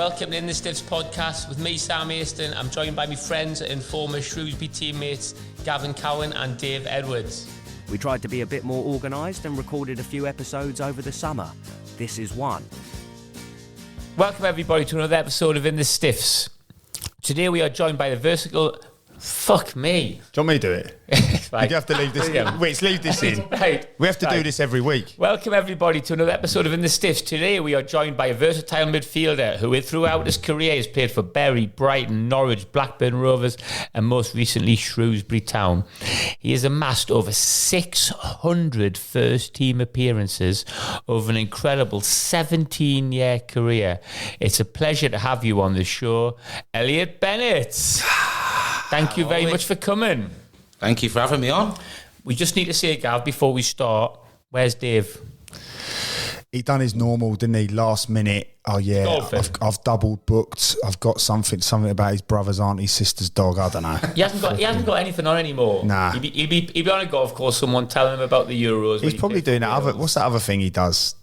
Welcome to In the Stiffs podcast with me, Sam Aiston. I'm joined by my friends and former Shrewsbury teammates, Gav Cowan and Dave Edwards. We tried to be a bit more organised and recorded a few episodes over the summer. This is one. Welcome everybody to another episode of In the Stiffs. Today we are joined by the versatile... Fuck me. Do you want me to do it? Right. You have to leave this in. Wait, leave this in. Right. We have to do this every week. Welcome everybody to another episode of In the Stiffs. Today we are joined by a versatile midfielder who throughout his career has played for Bury, Brighton, Norwich, Blackburn Rovers and most recently Shrewsbury Town. He has amassed over 600 first team appearances over an incredible 17-year career. It's a pleasure to have you on the show, Elliott Bennett. Thank you very much for coming. Thank you for having me on. We just need to say, Gav, before we start, where's Dave? He done his normal, didn't he? Last minute. Oh yeah, I've double booked. I've got something about his brother's auntie, sister's dog. I don't know. He hasn't got anything on anymore. Nah. He'd be on a golf course. Someone telling him about the Euros. He's probably doing that other. What's that other thing he does?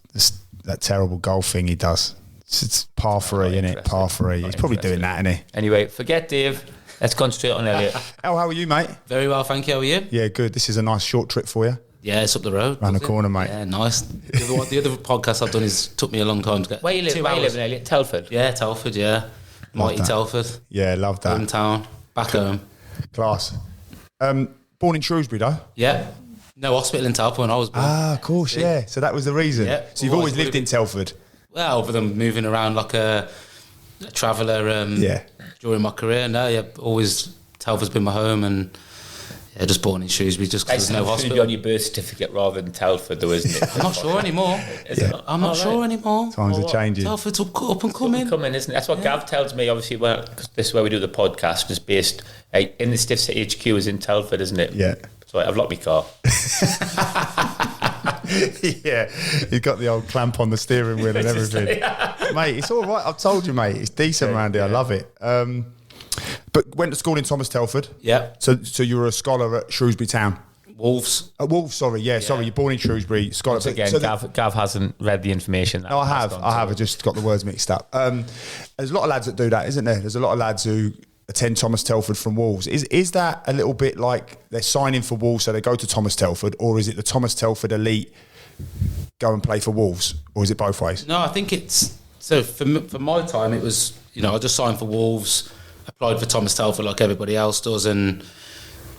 That terrible golf thing he does. It's par three, isn't it? Par three. He's probably doing that, isn't he? Anyway, forget Dave. Let's concentrate on Elliott. How are you, mate? Very well, thank you. How are you? Yeah, good. This is a nice short trip for you. Yeah, it's up the road. Round the corner, mate. Yeah, nice. The other podcast I've done took me a long time to get. Where you live, Elliott? Telford? Yeah, Telford, yeah. Mighty Telford. Yeah, love that. Hometown. Back home. Class. Born in Shrewsbury, though? Yeah. No hospital in Telford when I was born. Ah, of course, yeah. So that was the reason. Yeah. So you've always lived in Telford? Well, other than moving around like a traveller during my career. No, yeah, always... Telford's been my home, and just born in Shrewsbury just because there's no hospital. On your birth certificate rather than Telford, though, isn't it? I'm not sure anymore. I'm not sure anymore. Times are changing. Telford's up and coming. Isn't it? That's what Gav tells me. Obviously, cause this is where we do the podcast. It's based in the Stiffs HQ is in Telford, isn't it? Yeah. So I've locked my car. Yeah, he's got the old clamp on the steering wheel and everything. Mate, it's all right. I've told you, mate. It's decent around here. I love it. But went to school in Thomas Telford. Yeah. So you were a scholar at Shrewsbury Town. Wolves. Wolves, sorry. Yeah, sorry. You're born in Shrewsbury. Scholar. Once again, Gav hasn't read the information. No, I have. I just got the words mixed up. There's a lot of lads that do that, isn't there? There's a lot of lads who attend Thomas Telford from Wolves. Is that a little bit like they're signing for Wolves, so they go to Thomas Telford, or is it the Thomas Telford elite go and play for Wolves, or is it both ways? No, I think it's... So for my time, it was, I just signed for Wolves, applied for Thomas Telford like everybody else does, and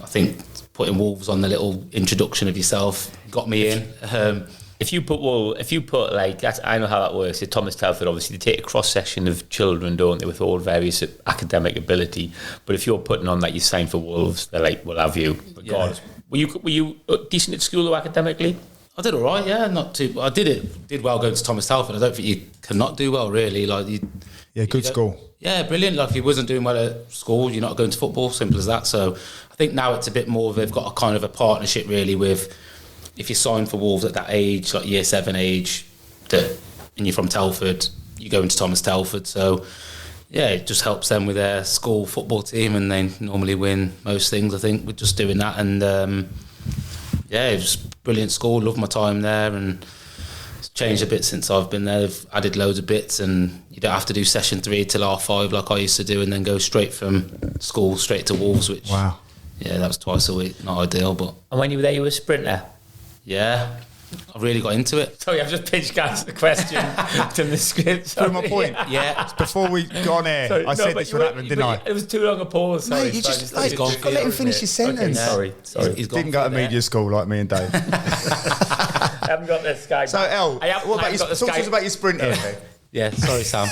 I think putting Wolves on the little introduction of yourself got me in. If you put like that's, I know how that works. At Thomas Telford, obviously they take a cross section of children, don't they, with all various academic ability. But if you're putting on that you sign for Wolves, they're like, we'll have you. Regardless. Yeah. Were you decent at school though academically? I did all right, yeah, not too. I did well going to Thomas Telford. I don't think you cannot do well really. Good school. Yeah, brilliant. Like if you wasn't doing well at school, you're not going to football. Simple as that. So I think now it's a bit more of they've got a kind of a partnership really with if you sign for Wolves at that age, like year 7 age, and you're from Telford, you go into Thomas Telford. So yeah, it just helps them with their school football team, and they normally win most things. I think with just doing that, and it was brilliant school. Loved my time there, and it's changed a bit since I've been there. They've added loads of bits, and you don't have to do session 3 till R5 like I used to do, and then go straight from school straight to Wolves. Which that was twice a week. Not ideal, but. And when you were there, you were a sprinter. Yeah, I really got into it. Sorry, I've just pitched Gaz the question to the script. Prove my point. Yeah. Before we got on air, I said this would happen, didn't I? It was too long a pause. Sorry, mate, you just let him finish his sentence. Okay, sorry. He's didn't go to media school like me and Dave. I haven't got this guy. So, El, talk to us about your sprinter. Yeah, sorry, Sam.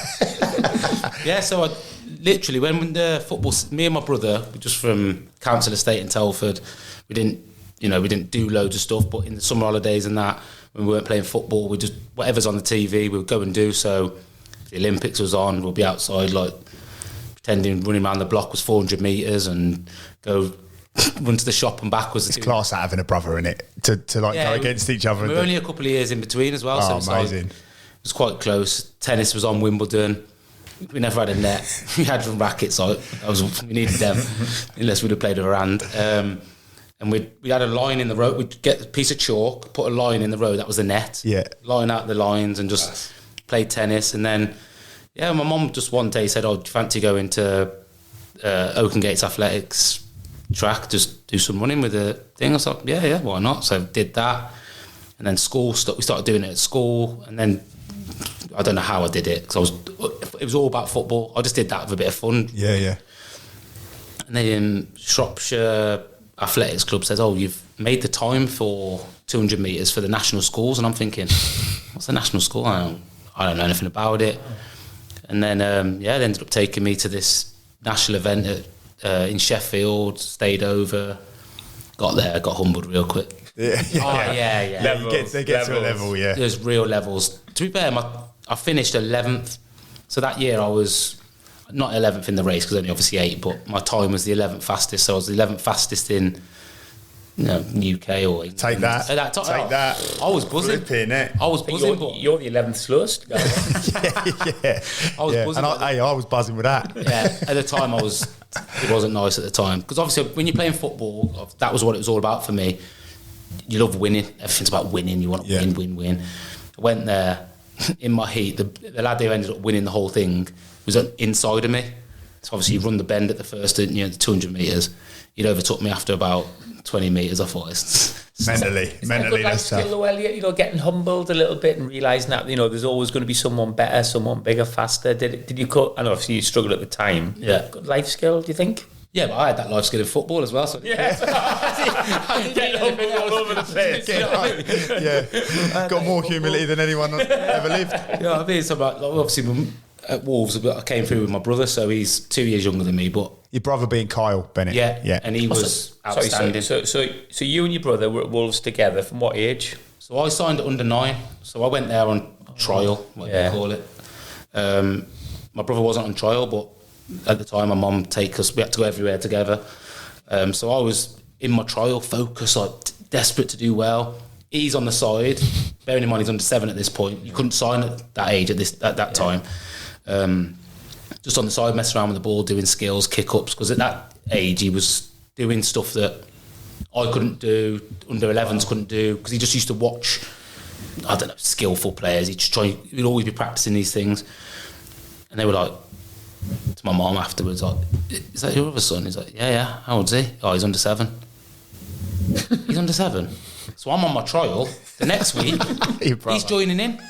Yeah, so I literally, when the football, me and my brother, we're just from Council Estate in Telford, we didn't do loads of stuff, but in the summer holidays and that, when we weren't playing football, we just, whatever's on the TV, we would go and do. So if the Olympics was on, we'll be outside, like, pretending running around the block was 400 metres and go run to the shop and backwards. It's class out having a brother in it, to go against each other. We were only a couple of years in between as well. Oh, so amazing. It was quite close. Tennis was on Wimbledon. We never had a net. We had rackets. We needed them, unless we'd have played with a hand. And we had a line in the road. We'd get a piece of chalk, put a line in the road. That was the net. Yeah. Line out the lines and just play tennis. And then, Yeah, my mum just one day said, "Oh, do you fancy going to Oaken Gates Athletics track, just do some running with the thing?" I was like, yeah, why not? So I did that, and then we started doing it at school, and then I don't know how I did it, because it was all about football. I just did that with a bit of fun. Yeah. And then Shropshire Athletics Club says, "Oh, you've made the time for 200 metres for the national schools," and I'm thinking, what's the national school? I don't know anything about it. And then they ended up taking me to this national event in Sheffield, stayed over, got there, got humbled real quick. Yeah. They get to a level, yeah. There's real levels. To be fair, I finished 11th. So that year I was not 11th in the race, because only obviously 8, but my time was the 11th fastest. So I was the 11th fastest in UK or England. Take that. At that time, Take that. I was buzzing. Flipping it. I was buzzing. You're the 11th slowest. yeah. I was buzzing. And I was buzzing with that. Yeah, at the time it wasn't nice at the time, because obviously when you're playing football, that was what it was all about for me. You love winning. Everything's about winning. You want to win. I went there in my heat. The lad who ended up winning the whole thing was inside of me. So obviously you run the bend at the first, the 200 metres. He'd overtook me after about 20 metres. I thought it's mentally that's tough. Still, Elliott, getting humbled a little bit and realising that there's always going to be someone better, someone bigger, faster. Did you cut? I know obviously you struggled at the time. Yeah, good life skill. Do you think? Yeah, but I had that life skill in football as well. So yeah, getting humbled all over the place. Yeah, got more humility than anyone ever lived. Yeah, I mean, so obviously at Wolves, I came through with my brother, so he's 2 years younger than me. But your brother being Kyle Bennett. Yeah, and he was outstanding. So you and your brother were at Wolves together. From what age? So I signed at under 9. So I went there on trial, whatever you call it. My brother wasn't on trial, but at the time my mum take us. We had to go everywhere together. So I was in my trial, focused, desperate to do well. He's on the side. Bearing in mind he's under 7 at this point. You couldn't sign at that age at that time. Just on the side, messing around with the ball, doing skills, kick-ups, because at that age he was doing stuff that I couldn't do, under 11s couldn't do, because he just used to watch, I don't know, skillful players. He'd always be practicing these things. And they were like, to my mum afterwards, like, "Is that your other son?" He's like, yeah. How old's he? "Oh, he's under 7. He's under 7. So I'm on my trial. The next week, he's joining in.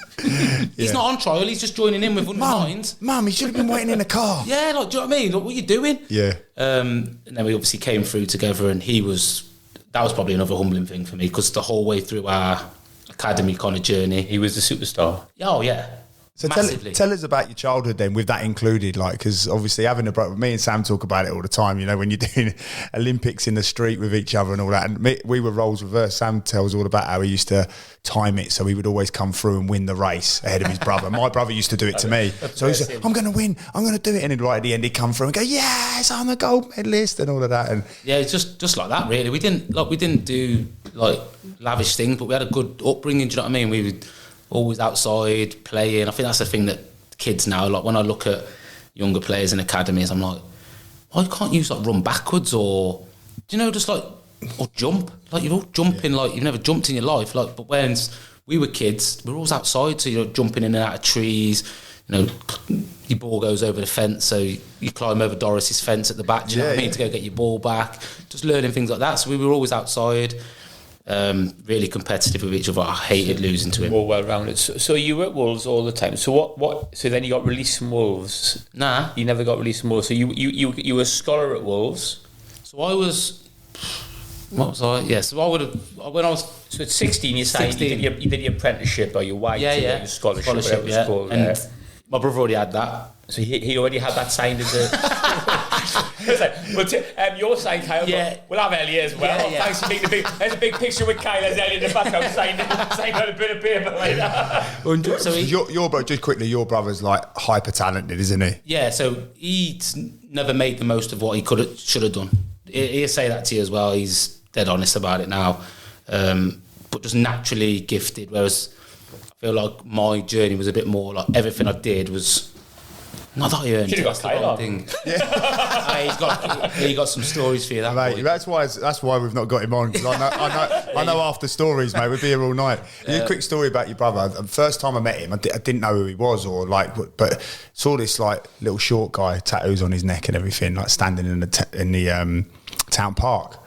He's not on trial, he's just joining in with under 9s. Mum, he should have been waiting in the car. Yeah, do you know what I mean? What are you doing? Yeah. And then we obviously came through together, and that was probably another humbling thing for me, because the whole way through our academy kind of journey, he was the superstar. Oh, yeah. So tell us about your childhood then, with that included, because obviously having a brother, me and Sam talk about it all the time, when you're doing Olympics in the street with each other and all that, and we were roles reversed. Sam tells all about how he used to time it, so he would always come through and win the race ahead of his brother. My brother used to do it to me. So he said, "I'm going to win, I'm going to do it," and then right at the end he'd come through and go, "Yes, I'm the gold medalist," and all of that. And yeah, it's just like that really. We didn't do lavish things, but we had a good upbringing, do you know what I mean? We would always outside playing. I think that's the thing that kids now, when I look at younger players in academies, I'm like, why can't you run backwards or or jump? You're all jumping you've never jumped in your life. But when we were kids, we were always outside, so you're jumping in and out of trees. Your ball goes over the fence, so you climb over Doris's fence at the back. Do you know what I mean? To go get your ball back. Just learning things like that. So we were always outside. Really competitive with each other. I hated losing to him. More well-rounded. So you were at Wolves all the time. So what? So then you got released from Wolves? Nah, you never got released from Wolves. So you were a scholar at Wolves. So I was. What was I? Yeah. So I would have when I was. So at 16, you signed. 16. You did your apprenticeship or your YT, your scholarship, whatever it was called. And my brother already had that. So he already had that signed as a... you're signed, Kyle, but we'll have Elliott as well. Yeah. Thanks for taking there's a big picture with Kyle as Elliott in the background signed on a bit of paper like that. So your brother, just quickly, your brother's hyper talented, isn't he? Yeah, so he'd never made the most of what he should have done. He'll say that to you as well. He's dead honest about it now. But just naturally gifted, whereas I feel like my journey was a bit more everything I did was Not that he earned it. Should've got That's the wrong Kyle thing. He got some stories for you, that Mate, boy. that's why we've not got him on, because I know after stories, mate. We'd be here all night. A quick story about your brother. The first time I met him, I didn't know who he was, or like, but saw this like little short guy, tattoos on his neck and everything, like standing in the town park.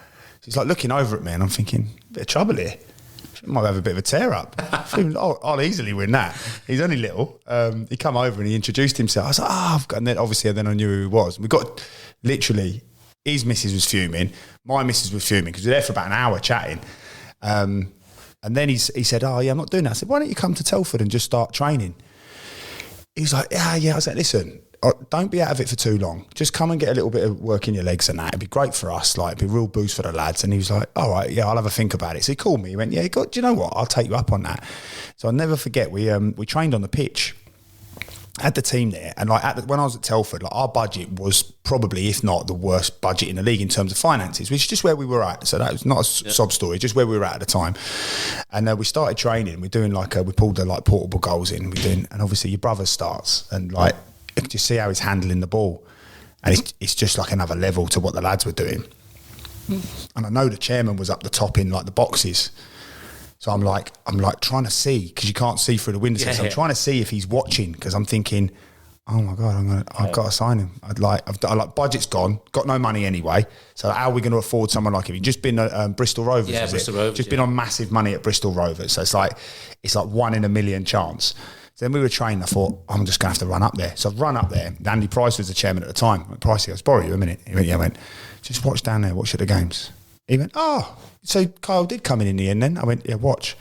He's like looking over at me, and I'm thinking, bit of trouble here. Might have a bit of a tear up. I'll easily win that. He's only little. He come over and he introduced himself. I was like, and then obviously I knew who he was. We got literally, his missus was fuming, my missus was fuming, because we were there for about an hour chatting. And then he said, oh yeah, I'm not doing that. I said, why don't you come to Telford and just start training? He was like, yeah. I was like, listen, don't be out of it for too long. Just come and get a little bit of work in your legs and that. It'd be great for us. Like, it'd be a real boost for the lads. And he was like, all right, yeah, I'll have a think about it. So he called me. He went, yeah, do you know what? I'll take you up on that. So I'll never forget, we trained on the pitch. Had the team there, and like when I was at Telford, like our budget was probably, if not the worst budget in the league in terms of finances, which is just where we were at. So that was not a sob story, just where we were at the time. And we started training. We're doing we pulled the like portable goals in. And obviously your brother starts, and like just see how he's handling the ball, and it's just like another level to what the lads were doing. And I know the chairman was up the top in like the boxes. So I'm like trying to see, because you can't see through the window. So I'm trying to see if he's watching, because I'm thinking, oh my God, I've got to sign him. Budget's gone, got no money anyway. So how are we going to afford someone like him? He's just been at Bristol Rovers. Yeah, Bristol Rovers. Just been on massive money at Bristol Rovers. So it's like 1 in a million chance. So then we were training. I thought, I'm just going to have to run up there. So I've run up there. Andy Price was the chairman at the time. Price goes, borrow you a minute. He went, yeah. I went, just watch down there, watch at the games. He went, oh, so Kyle did come in the end then? I went, yeah, watch.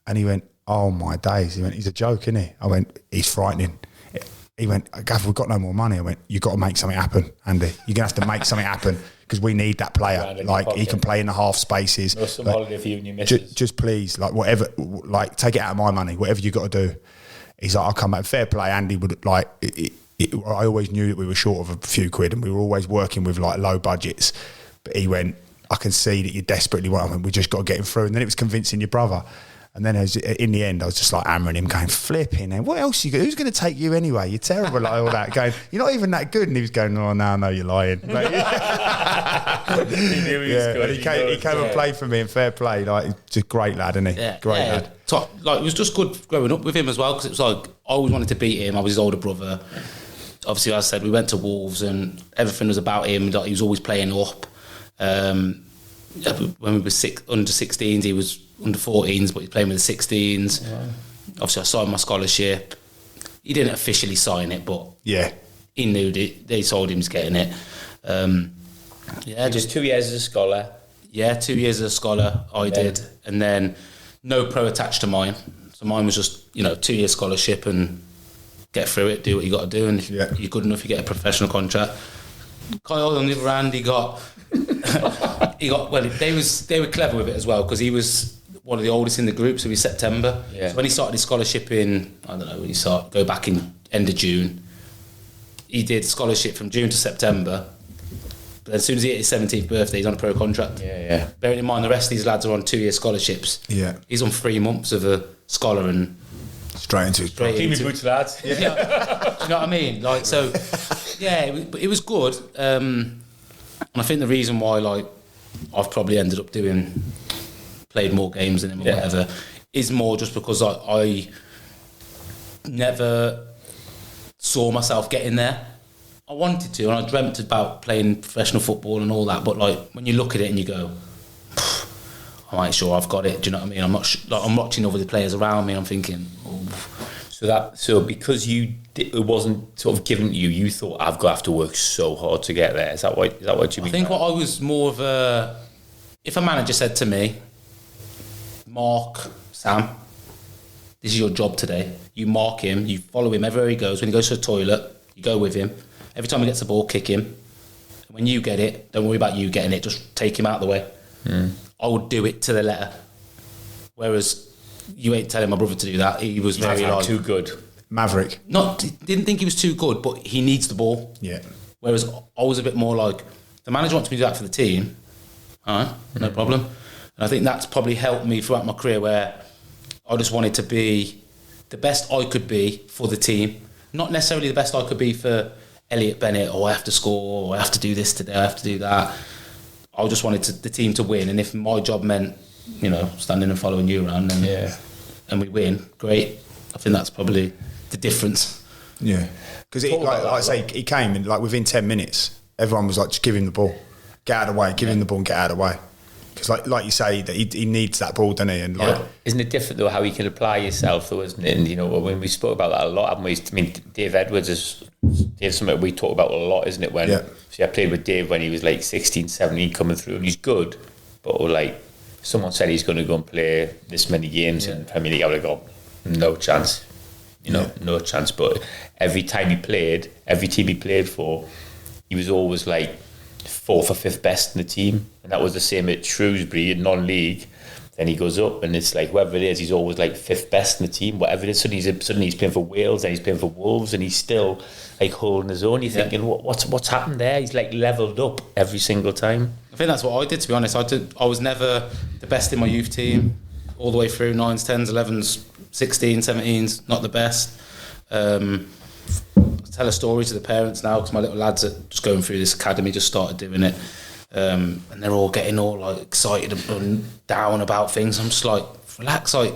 And he went, oh my days. He went, he's a joke, isn't he? I went, he's frightening. He went, Gav, we've got no more money. I went, you've got to make something happen, Andy. You're going to have to make something happen, because we need that player. Like, he can play in the half spaces. No, some holiday for you and your missus. Just please, like, whatever, like, take it out of my money, whatever you got to do. He's like, I'll come back. Fair play, Andy would, like, I always knew that we were short of a few quid, and we were always working with, like, low budgets. But he went, I can see that you desperately want. I mean, we just got to get him through. And then it was convincing your brother. And then in the end, I was just like hammering him, going, flipping. And what else you got? Who's going to take you anyway? You're terrible, like all that. Going, you're not even that good. And he was going, oh, no, you're lying. Like, He knew he was good. And he came and played for me in fair play. Like, just great lad, isn't he? Yeah, great lad. Top, like, it was just good growing up with him as well, because it was like, I always wanted to beat him. I was his older brother. Obviously, as I said, we went to Wolves and everything was about him. Like, he was always playing up. When we were under 16s, he was under 14s, but he was playing with the 16s. Wow. Obviously, I signed my scholarship. He didn't officially sign it, but yeah, he knew they told him he was getting it. Just 2 years as a scholar. Yeah, 2 years as a scholar, I did. And then no pro attached to mine. So mine was just, 2 year scholarship and get through it, do what you got to do. And if you're good enough, you get a professional contract. Kyle, on the other hand, they were clever with it as well, because he was one of the oldest in the group, so he's September. Yeah. So when he started his scholarship in, go back in end of June, he did scholarship from June to September. But as soon as he hit his 17th birthday, he's on a pro contract. Yeah. Bearing in mind the rest of these lads are on 2 year scholarships. Yeah. He's on 3 months of a scholar and straight into his Team boots, lads. Yeah. Do you know what I mean? Like, so, yeah, it was good. And I think the reason why, like, I've probably ended up played more games than him or whatever, is more just because I never saw myself getting there. I wanted to, and I dreamt about playing professional football and all that, but like, when you look at it and you go, I'm not sure I've got it. Do you know what I mean? I'm not. I'm watching other players around me. And I'm thinking, So because it wasn't sort of given to you, you thought I've got to have to work so hard to get there. Is that what you mean? I think what I was more of if a manager said to me, Mark, Sam, this is your job today. You mark him. You follow him everywhere he goes. When he goes to the toilet, you go with him. Every time he gets the ball, kick him. And when you get it, don't worry about you getting it. Just take him out of the way. I would do it to the letter. Whereas you ain't telling my brother to do that. He was very too good. Maverick. Didn't think he was too good, but he needs the ball. Yeah. Whereas I was a bit more like, the manager wants me to do that for the team. All right, no problem. And I think that's probably helped me throughout my career, where I just wanted to be the best I could be for the team. not necessarily the best I could be for Elliott Bennett, or I have to score, or I have to do this today, I have to do that. I just wanted the team to win, and if my job meant, standing and following you around, and we win, great. I think that's probably the difference. Yeah, because like I say, he came and like within 10 minutes, everyone was like, just give him the ball, get out of the way, give him the ball and get out of the way. Because like you say, that he needs that ball, doesn't he? And like, isn't it different though how you can apply yourself though, isn't it? And when we spoke about that a lot, haven't we? I mean, Dave Edwards is something we talk about a lot, isn't it? I played with Dave when he was like 16, 17 coming through, and he's good, but like someone said he's going to go and play this many games in the Premier League, I would have gone, no chance. No chance. But every time he played, every team he played for, he was always like 4th or 5th best in the team, and that was the same at Shrewsbury in non-league. Then he goes up, and it's like whoever it is, he's always like 5th best in the team. Whatever it is, suddenly he's playing for Wales, and he's playing for Wolves, and he's still like holding his own. You're thinking, what's happened there? He's like levelled up every single time. I think that's what I did, to be honest. I was never the best in my youth team, all the way through 9s, 10s, 11s, 16s, 17s, not the best. I tell a story to the parents now, because my little lads are just going through this academy, just started doing it, and they're all getting all like excited and down about things. I'm just like, relax, like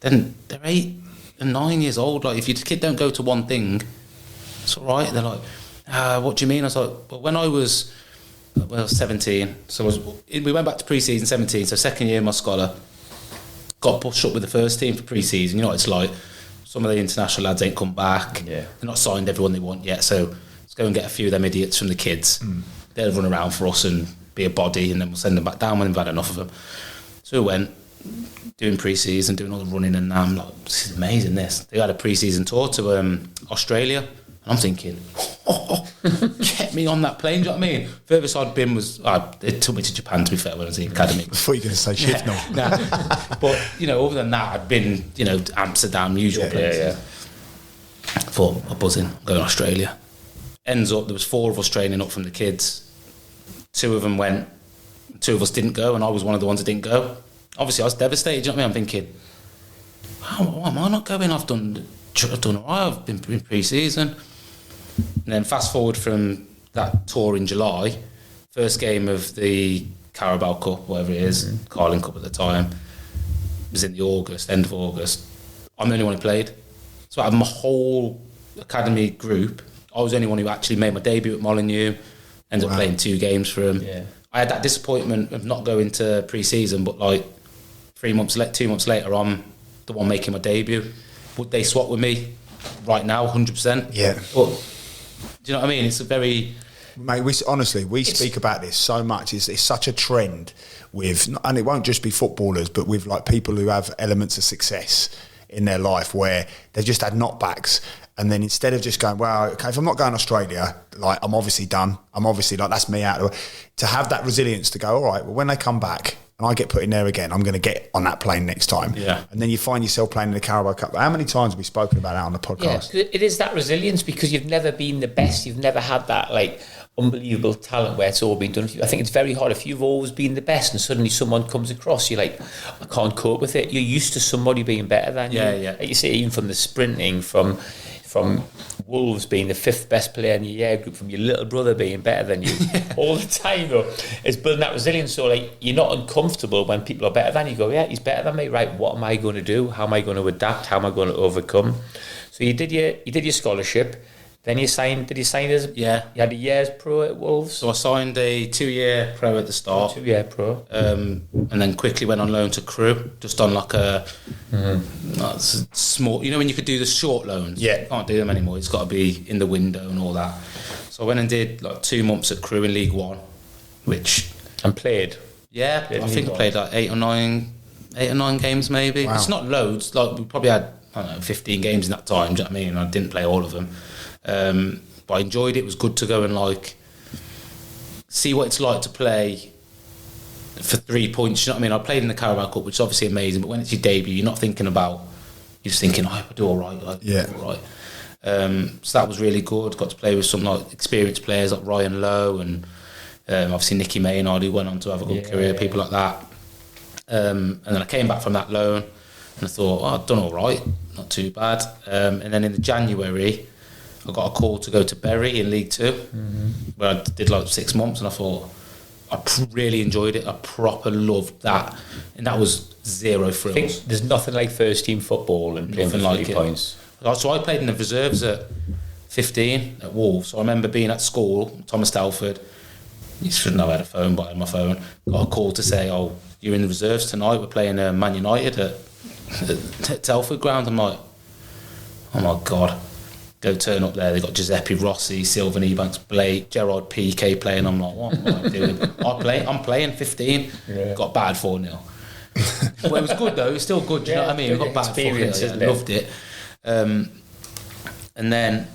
then they're 8 and 9 years old. Like if your kid don't go to one thing, it's all right. They're like, what do you mean? I was like, well, when I was 17, so we went back to pre-season 17, so second year my scholar got pushed up with the first team for pre-season. You know what it's like, some of the international lads ain't come back, they're not signed everyone they want yet, so let's go and get a few of them idiots from the kids. They'll run around for us and be a body, and then we'll send them back down when we've had enough of them. So we went doing pre-season, doing all the running, and I'm like, this is amazing. They had a pre-season tour to Australia, and I'm thinking, get me on that plane. Do you know what I mean? Furthest I'd been was, it took me to Japan, to be fair, when I was in the academy. I thought you were going to say shift now. Nah. But other than that, I'd been Amsterdam, usual places. I thought, I'm buzzing, I'm going to Australia. Ends up there was 4 of us training up from the kids. 2 of them went, 2 of us didn't go, and I was one of the ones that didn't go. Obviously I was devastated. Do you know what I mean? I'm thinking, why am I not going? I've done all right, I've been pre-season. And then fast forward from that tour in July, first game of the Carabao Cup, whatever it is, Carling Cup at the time, was in the end of August. I'm the only one who played. So out of my whole academy group, I was the only one who actually made my debut at Molineux, ended up playing 2 games for him. Yeah. I had that disappointment of not going to pre-season, but like 2 months later, I'm the one making my debut. Would they swap with me right now? 100%. Yeah. But do you know what I mean? It's a very... Mate, we speak about this so much. It's such a trend with, and it won't just be footballers, but with like people who have elements of success in their life where they've just had knockbacks, and then instead of just going, well, okay, if I'm not going to Australia, like I'm obviously done. I'm obviously like, that's me out of it. To have that resilience to go, all right, well, when they come back and I get put in there again, I'm going to get on that plane next time. Yeah. And then you find yourself playing in the Carabao Cup. How many times have we spoken about that on the podcast? Yeah, it is that resilience, because you've never been the best. You've never had that like unbelievable talent where it's all been done for you. I think it's very hard if you've always been the best and suddenly someone comes across, you're like, I can't cope with it. You're used to somebody being better than you. Yeah. Like you say, even from the sprinting, from Wolves being the 5th best player in your year group, from your little brother being better than you all the time, though, it's building that resilience. So like, you're not uncomfortable when people are better than you. Go, yeah, he's better than me, right? What am I going to do? How am I going to adapt? How am I going to overcome? So you did your scholarship. Then you signed. Did you sign as? Yeah. You had a year's pro at Wolves. So I signed a 2-year pro at the start. 2-year pro. And then quickly went on loan to Crewe, just on like a small. You know when you could do the short loans. Yeah. You can't do them anymore. It's got to be in the window and all that. So I went and did like 2 months at Crewe in League One, and played. Yeah, I think I played like 8 or 9 games maybe. Wow. It's not loads. Like we probably had 15 games in that time. Do you know what I mean? I didn't play all of them. But I enjoyed it. It was good to go and like see what it's like to play for 3 points. You know what I mean? I played in the Carabao Cup, which is obviously amazing, but when it's your debut, you're not thinking about, you're just thinking, I do all right. All right. So that was really good. Got to play with some like experienced players like Ryan Lowe and obviously Nicky Maynard, who went on to have a good career, people like that. And then I came back from that loan and I thought, I've done all right, not too bad. And then in the January, I got a call to go to Bury in League Two, where I did like 6 months, and I thought I really enjoyed it. I proper loved that, and that was zero I frills. think there's nothing like first team football and playing for Nothing 3 like it. points. So I played in the reserves at 15 at Wolves. So I remember being at school, Thomas Telford. You shouldn't have had a phone, but I had my phone. Got a call to say, "Oh, you're in the reserves tonight. We're playing Man United at Telford ground." I'm like, "Oh my god!" Go turn up there. They got Giuseppe Rossi, Sylvan Ebanks, Blake, Gerard PK playing. I'm like, "What am I doing?" I'm playing 15. Yeah. Got battered 4-0. Well, it was good though. It was still good. Do you know what I mean? We got battered 4-0. Yeah, loved it. And then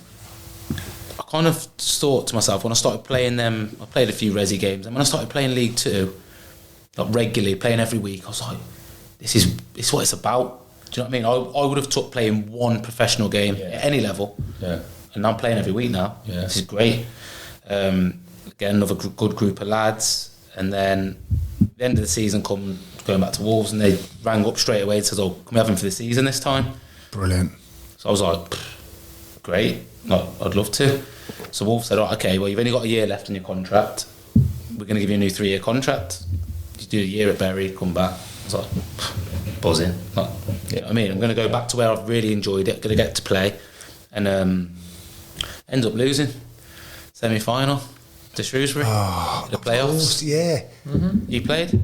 I kind of thought to myself, when I started playing them, I played a few resi games, and when I started playing League Two, like regularly, playing every week, I was like, this is what it's about. Do you know what I mean? I would have took playing one professional game at any level, and I'm playing every week now. Yeah. This is great. Again, another good group of lads, and then the end of the season going back to Wolves, and they rang up straight away and said, "Oh, can we have him for the season this time?" Brilliant. So I was like, great, I'd love to. So Wolves said, "Oh, okay, well, you've only got a year left in your contract. We're going to give you a new 3-year contract. You do a year at Bury, come back." I was like, buzzing. Like, you know what I mean? I'm going to go back to where I've really enjoyed it, going to get to play. And end up losing. Semi-final to Shrewsbury. The playoffs. Course, yeah. You played?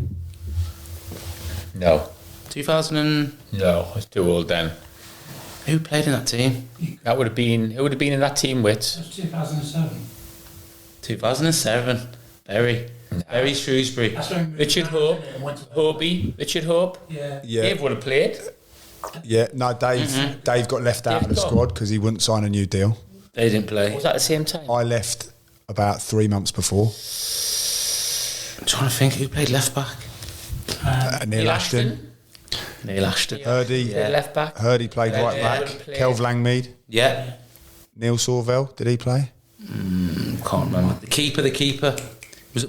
No. 2000 No, I was too old then. Who played in that team? That would have been, who would have been in that team with? 2007. 2007. Bury. Bury Shrewsbury. That's when Richard Hope. Richard Hope. Yeah. Yeah. Dave would have played. Yeah. No, Dave got left out Dave of the got- squad because he wouldn't sign a new deal. They didn't play. Was that at the same time? I left about 3 months before. I'm trying to think who played left back. Neil Ashton. Neil Ashton. Herdy. Yeah, left back. Herdy played right Yeah, back. would have played. Kelv Langmead. Yeah. Neil Sorvell. Did he play? Can't remember. The keeper.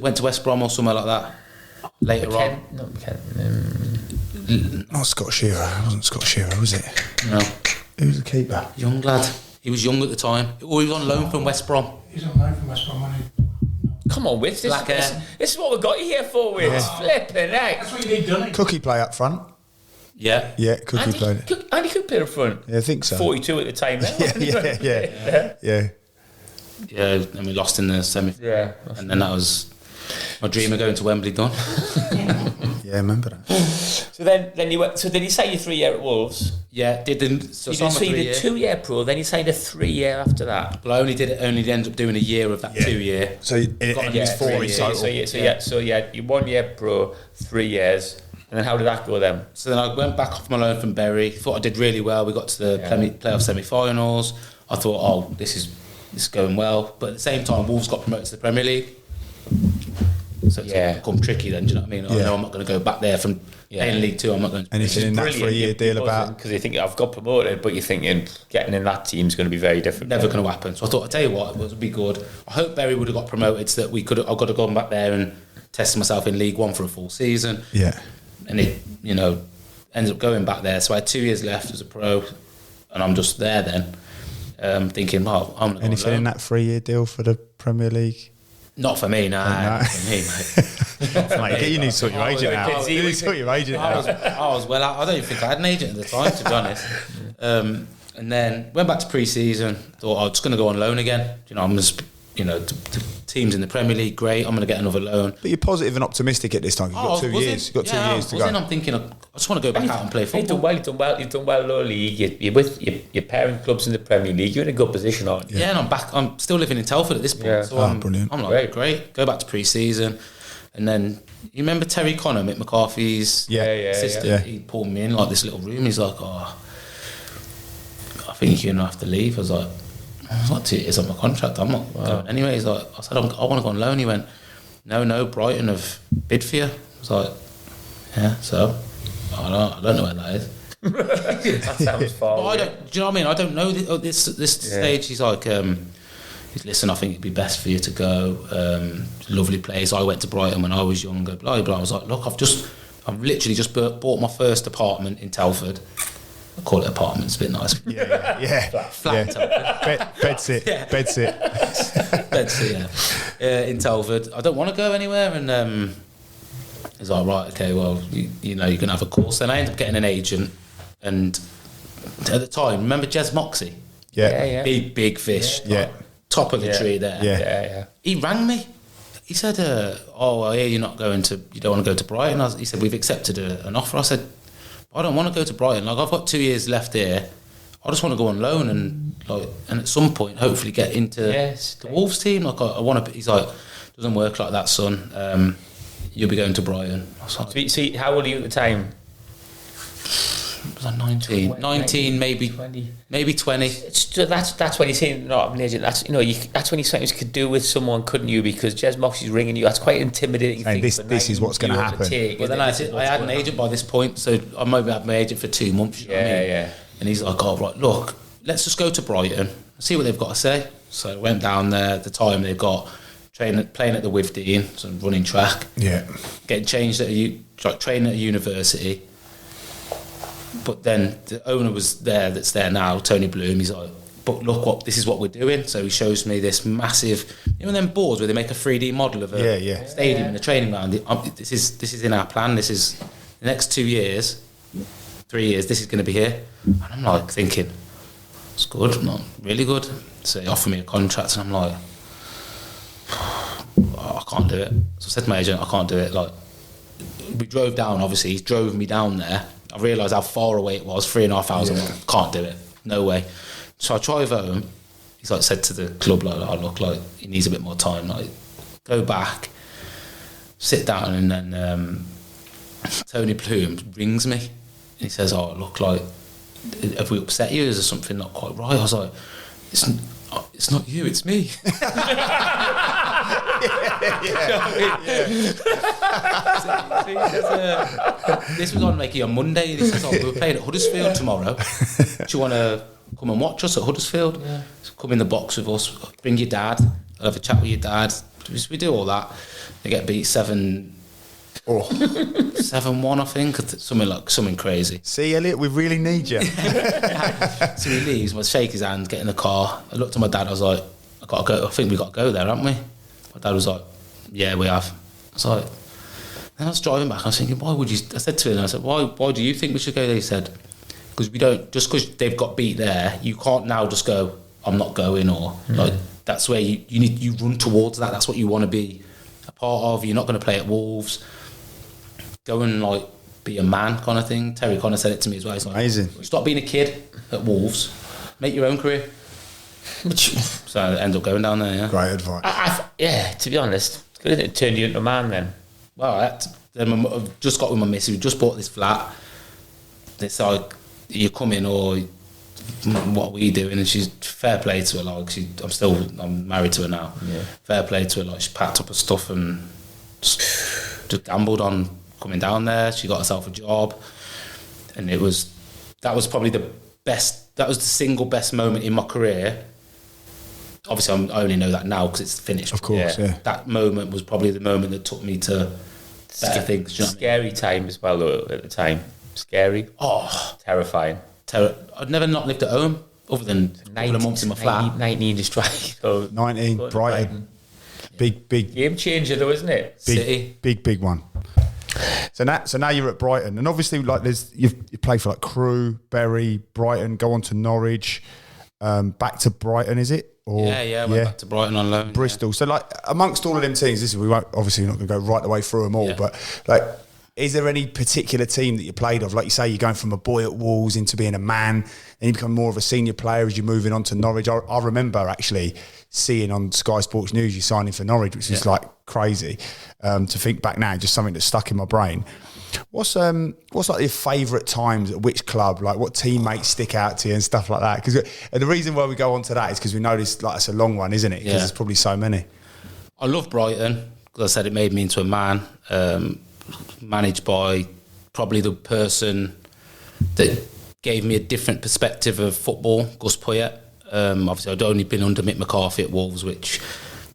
Went to West Brom or somewhere like that. Later on. Not Ken. Not Scott Shearer. It wasn't Scott Shearer, was it? No. Who was the keeper? Young lad. He was young at the time. Or he was on loan from West Brom. He's on loan from West Brom, wasn't he? Come on, Wits. Black hair. This is what we got you here for, Wits. Flipping heck. That's what you need, doesn't he? Cookie play up front. Yeah. Yeah, Cookie played. Andy could play up front. Yeah, I think so. 42 at the time then. Yeah. Yeah, and we lost in the semi. Yeah. And then that was my dream of going to Wembley done. Yeah, I remember that. So then you went. So then you signed your 3-year at Wolves. Yeah, didn't. So You did, so you did 2 2-year pro. Then you signed a 3-year after that. But I only ended up doing a year of that 2 year. So it Got was a 4 in year. total. So you had your 1 year pro, 3 years, and then how did that go then? So then I went back off my loan from Bury. Thought I did really well. We got to the playoff semi-finals. I thought, oh, this is going well. But at the same time, Wolves got promoted to the Premier League. So it's become tricky then, do you know what I mean? I know I'm not going to go back there from playing League Two. I'm not going to. Anything in that 3-year deal about? Because you think I've got promoted, but you're thinking getting in that team's going to be very different. Never going to happen. So I thought, I'll tell you what, it would be good. I hope Bury would have got promoted so that I could have gone back there and tested myself in League One for a full season. Yeah. And it, ended up going back there. So I had 2 years left as a pro, and I'm just there then, thinking, well, I'm going to go Anything on in loan. that 3-year deal for the Premier League? Not for me, nah. No. Not for me, mate. Mate, you need to sort your agent out. You need to sort your agent I out. was well. I don't even think I had an agent at the time, to be honest. And then went back to pre-season. Thought I was just going to go on loan again. I'm just, the teams in the Premier League, great. I'm going to get another loan. But you're positive and optimistic at this time. You've got 2 years. You've got 2 years to go. I'm thinking, I just want to go back out and play football. You've done well low league. You're with your parent clubs in the Premier League. You're in a good position, aren't you? Yeah, and I'm back. I'm still living in Telford at this point. Yeah. So Brilliant. I'm like, great. Go back to pre-season. And then, you remember Terry Connor, Mick McCarthy's assistant? yeah. He pulled me in like this little room. He's like, I think you're going to have to leave. I was like, it's not 2 years on my contract. I'm not going anyway. He's like, I said, I want to go on loan. He went, no, Brighton have bid for you. I was like, yeah, so I don't know where that is. That sounds far. But do you know what I mean? I don't know this stage. He's like, listen, I think it'd be best for you to go. Lovely place. I went to Brighton when I was younger. Blah blah. I was like, look, I've literally just bought my first apartment in Telford. I call it apartments, a bit nice. Yeah. Flat in Telford. Bedsit. Yeah. Bedsit. Bedsit, yeah. In Telford. I don't want to go anywhere, and he's like, right, okay, well, you know, you can have a course. Then I ended up getting an agent, and at the time, remember Jez Moxey? Yeah. Big fish. Yeah. Top of the tree there. Yeah. He rang me. He said, I hear you don't want to go to Brighton. He said, we've accepted an offer. I said, I don't want to go to Brighton. Like, I've got 2 years left here. I just want to go on loan and at some point hopefully get into the Wolves team. Like, I want to. He's like, doesn't work like that, son. You'll be going to Brighton. I was like, So, how old are you at the time? was I 19? 19, maybe 20. Maybe 20. That's when you're saying not an agent. That's that's when you sometimes could do with someone, couldn't you? Because Jez Moxey's ringing you. That's quite intimidating. And this is what's going to happen. Well, then I had an agent by this point, so I maybe had my agent for 2 months. You know what I mean? Yeah. And he's like, oh, right, look, let's just go to Brighton, see what they've got to say. So I went down there. At the time, they've got playing at the Withdean, so running track. Yeah. Getting changed training at a university. But then the owner was there, that's there now, Tony Bloom. He's like, but look, this is what we're doing. So he shows me this massive, them boards where they make a 3D model of a stadium and a training ground. This is in our plan. This is the next 2 years, 3 years. This is going to be here. And I'm like thinking, it's good, not really good. So they offer me a contract, and I'm like, I can't do it. So I said to my agent, I can't do it. Like, we drove down. Obviously, he drove me down there. I realised how far away it was, 3.5 hours. I'm like, can't do it, no way. So I drive home. He's like said to the club, like, oh, look, like, he needs a bit more time. Like, go back, sit down, and then Tony Bloom rings me. He says, oh, look, like, have we upset you? Is there something not quite right? I was like, it's not you, it's me. This was on on Monday, and he says, oh, we're playing at Huddersfield tomorrow. Do you want to come and watch us at Huddersfield? Yeah. So come in the box with us, bring your dad, I'll have a chat with your dad. We do all that. They get beat 7-1, I think, something crazy. See, Elliott, we really need you. So he leaves, I shake his hand, get in the car. I looked at my dad, I was like, I think we got to go there, haven't we? My dad was like, yeah, we have. I was like, then I was driving back, I was thinking, I said to him, I said, why do you think we should go there? He said, because we don't, just because they've got beat there, you can't now just go, I'm not going, or like, that's where you run towards that. That's what you want to be a part of. You're not going to play at Wolves. Go and like be a man, kind of thing. Terry Connor said it to me as well. He's like, amazing. Stop being a kid at Wolves. Make your own career. So I ended up going down there. Yeah. Great advice. To be honest, it turned you into a man then. Well, I've just got with my missus. We just bought this flat. It's like, you come in, or what are we doing? And she's, fair play to her, like, I'm married to her now. Yeah. Fair play to her, like, she packed up her stuff and just gambled on coming down there. She got herself a job, and that was probably the single best moment in my career. Obviously, I only know that now because it's finished. Of course, yeah. That moment was probably the moment that took me to better things. You know scary time as well, though, at the time. Scary. Oh, terrifying. I'd never not lived at home other than a couple of months in my flat. 19 just right. So 19, Brighton. Big game changer, though, isn't it? City. Big one. So now you're at Brighton, and obviously, like, you play for like Crewe, Bury, Brighton, go on to Norwich, back to Brighton, is it? Or, went back to Brighton on loan. Bristol. Yeah. So, like, amongst all of them teams, we're not going to go right the way through them all, but like, is there any particular team that you played of? Like you say, you're going from a boy at Wolves into being a man, and you become more of a senior player as you're moving on to Norwich. I remember actually seeing on Sky Sports News you signing for Norwich, which is like crazy. To think back now, just something that's stuck in my brain. What's like your favourite times at which club? Like, what teammates stick out to you and stuff like that? Because the reason why we go on to that is because we know this, like, it's a long one, isn't it? Because there's probably so many. I love Brighton because I said it made me into a man. Managed by probably the person that gave me a different perspective of football, Gus Poyet. Obviously, I'd only been under Mick McCarthy at Wolves, which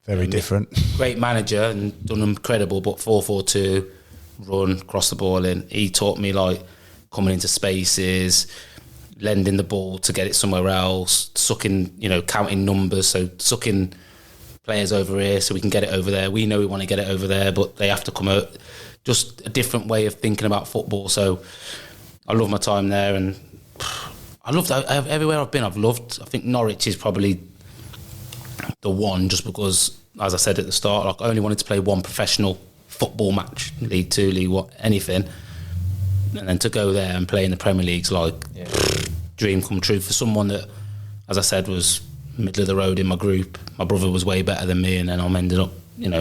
very different. Great manager and done incredible, but 4-4-2, run, cross the ball in. He taught me, like, coming into spaces, lending the ball to get it somewhere else, sucking, counting numbers, so sucking players over here so we can get it over there. We know we want to get it over there, but they have to come out. Just a different way of thinking about football. So I love my time there, and I loved everywhere I've been. I've loved. I think Norwich is probably the one, just because, as I said at the start, like, I only wanted to play one professional football match, League Two, League One, anything, and then to go there and play in the Premier League's dream come true for someone that, as I said, was middle of the road in my group. My brother was way better than me, and then I ended up,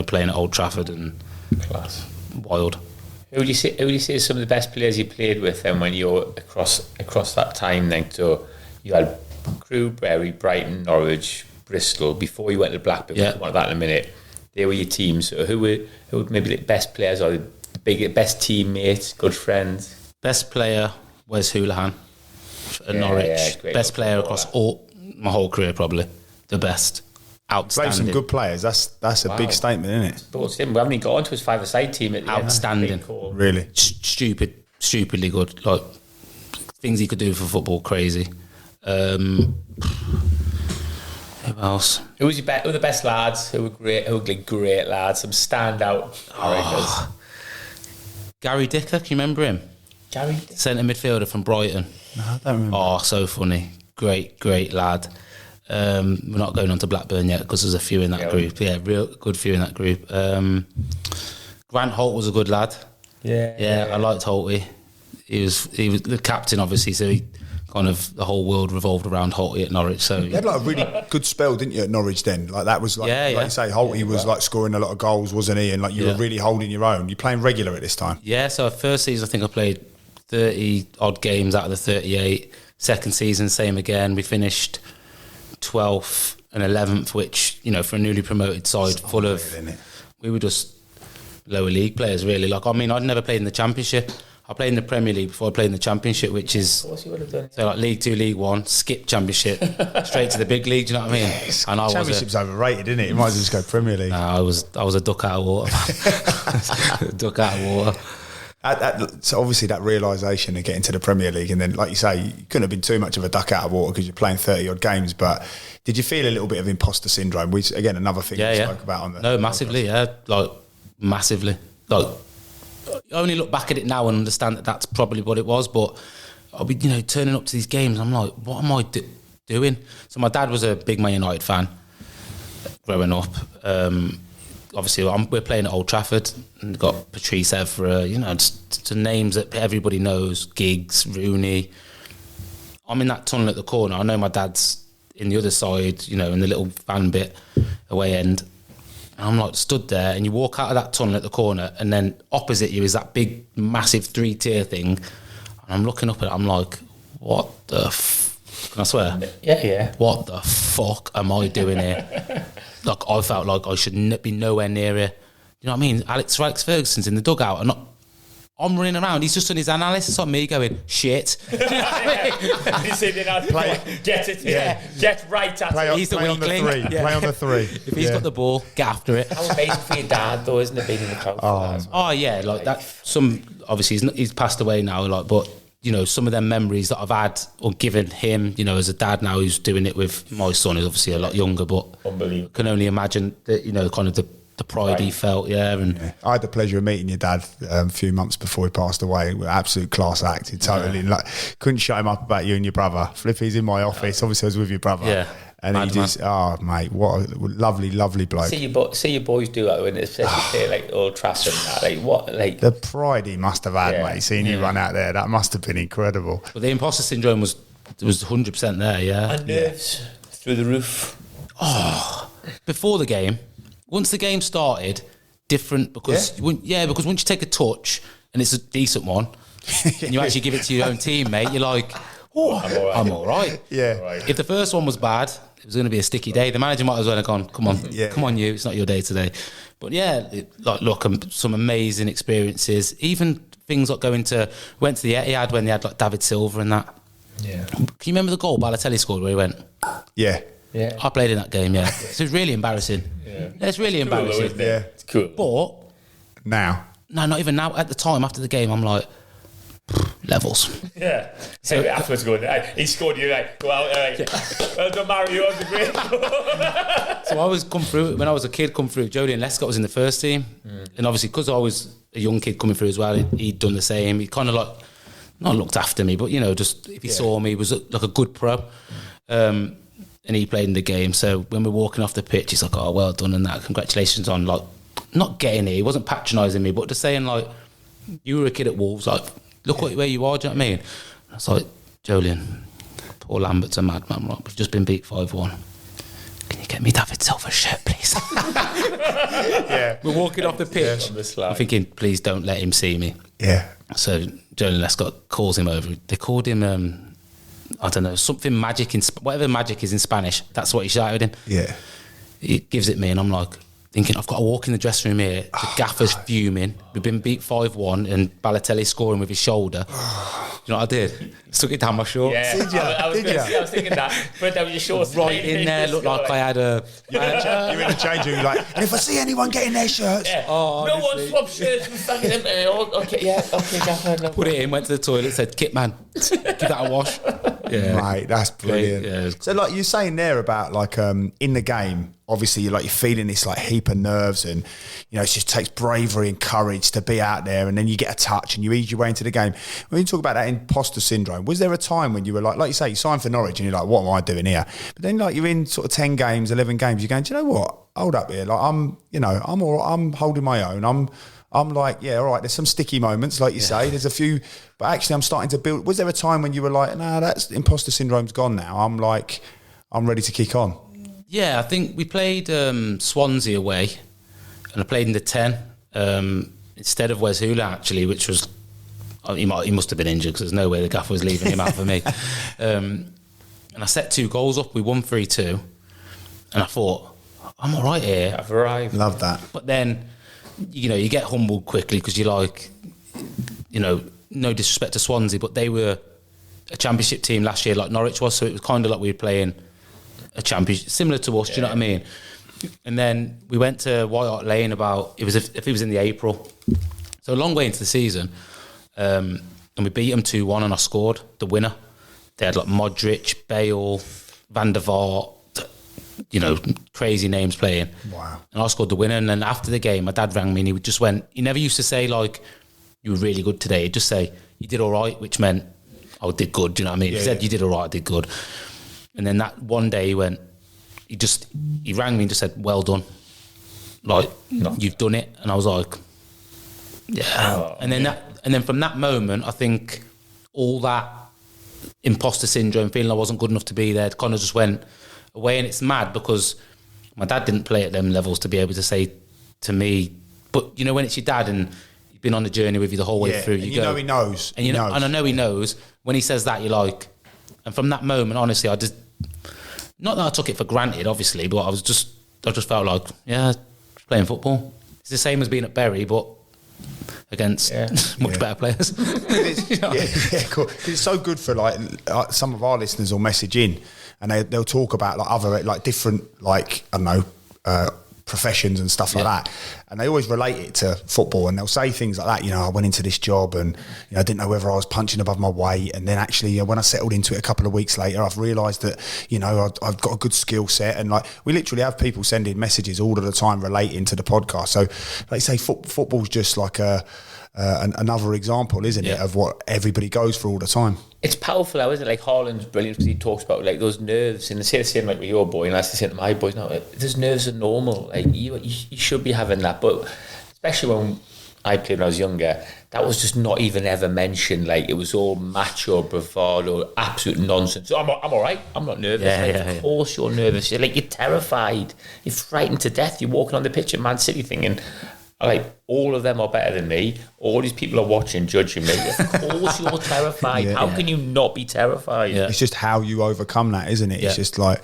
playing at Old Trafford and Class. Wild. Who would you say are some of the best players you played with then when you were across that time then? So you had Crewe, Bury, Brighton, Norwich, Bristol before you went to Blackburn. Yeah. We'll talk about that in a minute. They were your teams. So who were maybe the best players or the best teammates, good friends? Best player, Wes Houlihan at Norwich. Great best player across my whole career, probably. The best. Outstanding. Played some good players. That's a big statement, isn't it? But we haven't even got onto his five-a-side team at the Outstanding. end. Cool. Really. Stupidly good. Like, things he could do for football, crazy. Who else? Who were the best lads? Who were great? Who were great lads? Some standout characters. Gary Dicker, can you remember him? Gary. Centre midfielder from Brighton. No, I don't remember. Oh, so funny. Great lad. We're not going on to Blackburn yet because there's a few in that group. Yeah, real good few in that group. Grant Holt was a good lad. Yeah. I liked Holty. He was the captain, obviously, so he the whole world revolved around Holty at Norwich. So you had like a really good spell, didn't you, at Norwich then? Like that was like, like you say, Holty was like scoring a lot of goals, wasn't he? And like you were really holding your own. You're playing regular at this time. Yeah, so first season I think I played 30 odd games out of the 38. Second season, same again. We finished 12th and 11th, which, for a newly promoted side full of... We were just lower league players, really. Like, I mean, I'd never played in the Championship. I played in the Premier League before I played in the Championship, which is... Of course you would have done. So, like, League 2, League 1, skip Championship, straight to the big league, do you know what I mean? And Championship's overrated, isn't it? You might as well just go Premier League. I was a duck out of water. Duck out of water. So obviously that realisation of getting to the Premier League, and then, like you say, you couldn't have been too much of a duck out of water because you're playing 30 odd games, but did you feel a little bit of imposter syndrome? Which, again, another thing we spoke about on the... No, massively, massively. Like, I only look back at it now and understand that that's probably what it was, but I'll be, turning up to these games, I'm like, what am I doing? So my dad was a big Man United fan growing up. Obviously, we're playing at Old Trafford, and got Patrice Evra, just names that everybody knows, Giggs, Rooney. I'm in that tunnel at the corner. I know my dad's in the other side, in the little fan bit, away end. And I'm like stood there, and you walk out of that tunnel at the corner, and then opposite you is that big, massive 3-tier thing. And I'm looking up at it, I'm like, what the can I swear? Yeah. What the fuck am I doing here? Like, I felt like I should be nowhere near here. You know what I mean? Alex Ferguson's in the dugout, and I'm running around. He's just done his analysis on me, going shit. You know what I mean? He's sitting there, get it, get right at it. He's the play on the weakling. three. Play on the three. If he's got the ball, get after it. How amazing for your dad, though, isn't it, being in the crowd? Oh yeah, like that. Obviously he's passed away now, like, but some of them memories that I've had or given him, as a dad now who's doing it with my son, who's obviously a lot younger, but unbelievable. Can only imagine that, kind of the pride he felt, I had the pleasure of meeting your dad a few months before he passed away. Absolute class act. He totally couldn't shut him up about you and your brother. Flippy's in my office. Obviously, I was with your brother. Yeah. And he just, mate, what a lovely, lovely bloke. See your boys do that when especially play like Old Trafford and that. The pride he must have had, mate, seeing you run out there. That must have been incredible. But the imposter syndrome was 100% there, yeah. And nerves through the roof. Oh, before the game, once the game started, different because because once you take a touch and it's a decent one, and you actually give it to your own teammate, you're like, I'm all right. Yeah. If the first one was bad, it was going to be a sticky day. The manager might as well have gone, come on, you, it's not your day today. But some amazing experiences. Even things like went to the Etihad when they had like David Silva and that. Yeah. Can you remember the goal Balotelli scored where he went? Yeah. Yeah. I played in that game, So it's really embarrassing. Yeah. It's really embarrassing. Cool, it's cool. But now. No, not even now. At the time, after the game, I'm like, levels. Yeah. So afterwards, going, he scored you, like, go out, well done, Mario, that was a great goal. So I was when I was a kid, Jolien Lescott was in the first team. And obviously, because I was a young kid coming through as well, he'd done the same. He kind of like, not looked after me, but, you know, just if he saw me, he was like a good pro. And he played in the game. So when we're walking off the pitch, he's like, oh, well done and that. Congratulations on, like, not getting here. He wasn't patronising me, but just saying, like, you were a kid at Wolves, like, look where you are, do you know what I mean? And I was like, Jolien, Paul Lambert's a madman, right? We've just been beat 5-1. Can you get me David Silver's shirt, please? Yeah. We're walking off the pitch. I'm thinking, please don't let him see me. Yeah. So Jolien Lescott calls him over. They called him, I don't know, something magic, whatever magic is in Spanish. That's what he shouted him. Yeah. He gives it me and I'm like, thinking, I've got to walk in the dressing room here. The gaffer's fuming. We've been beat 5-1 and Balotelli scoring with his shoulder. You know what I did? Stuck it down my shorts. Yeah. Did you? I was thinking that. Put it down your shorts. Right in there, looked like I had a... You're in the change room, you're like, and if I see anyone getting their shirts... Yeah. Oh, no one swapped shirts with fucking him. Okay, yeah, okay, Gaffer. No. Put it in, went to the toilet, said, Kit man, give that a wash. Yeah. Mate, that's brilliant. Yeah. So, like you're saying there about like in the game, obviously you're feeling this like heap of nerves, and you know it just takes bravery and courage to be out there, and then you get a touch and you ease your way into the game. When you talk about that imposter syndrome, was there a time when you were like you say, you signed for Norwich and you're like, what am I doing here? But then like you're in sort of 10 games, 11 games, you're going, do you know what? Hold up here, like I'm all right, I'm holding my own. I'm like, yeah, all right, there's some sticky moments, like you say. There's a few, but actually I'm starting to build. Was there a time when you were like, nah, that's imposter syndrome's gone now. I'm ready to kick on? Yeah, I think we played Swansea away, and I played in the 10 instead of Wes Hula, actually, which was, he must have been injured because there's no way the gaffer was leaving him out for me. And I set 2 goals up. We won 3-2, and I thought, I'm all right here. I've arrived. Love that. But then, you know, you get humbled quickly because you're like, you know, no disrespect to Swansea, but they were a championship team last year like Norwich was, so it was kind of like we were playing a championship, similar to us, do you know what I mean? And then we went to White Hart Lane if it was in the April, so a long way into the season, and we beat them 2-1 and I scored the winner. They had like Modric, Bale, Van der Vaart, you know, crazy names playing. Wow. And I scored the winner. And then after the game, my dad rang me and he just went, he never used to say like, you were really good today. He'd just say, you did all right, which meant I did good, do you know what I mean? He said, you did all right, I did good. And then that one day he rang me and just said, well done. Like, you've done it. And I was like, yeah. And then from that moment, I think all that imposter syndrome, feeling I wasn't good enough to be there, kind of just went away. And it's mad because my dad didn't play at them levels to be able to say to me, but you know, when it's your dad and he's been on the journey with you the whole way through, you know he knows. And and I know he knows. When he says that, you're like, and from that moment, honestly, I just, not that I took it for granted, obviously, but I just felt like, yeah, playing football. It's the same as being at Bury, but against much better players. Cool. It's so good for like some of our listeners will message in and they'll talk about like other like different like I don't know professions and stuff like that, and they always relate it to football, and they'll say things like that, you know, I went into this job and you know, I didn't know whether I was punching above my weight, and then actually, you know, when I settled into it a couple of weeks later, I've realised that, you know, I've got a good skill set, and like we literally have people sending messages all of the time relating to the podcast. So like you say, football's just like another example, isn't it, of what everybody goes through all the time. It's powerful now, isn't it? Like Haaland's brilliant because he talks about like those nerves, and they say the same like with your boy, and I say to my boys, no, those nerves are normal. Like you should be having that, but especially when I played when I was younger, that was just not even ever mentioned. Like it was all macho, bravado, absolute nonsense. So I'm all right. I'm not nervous. Of course you're nervous. You're terrified. You're frightened to death. You're walking on the pitch at Man City thinking, like, all of them are better than me. All these people are watching, judging me. Of course you're terrified. How can you not be terrified? Yeah. It's just how you overcome that, isn't it? It's just like,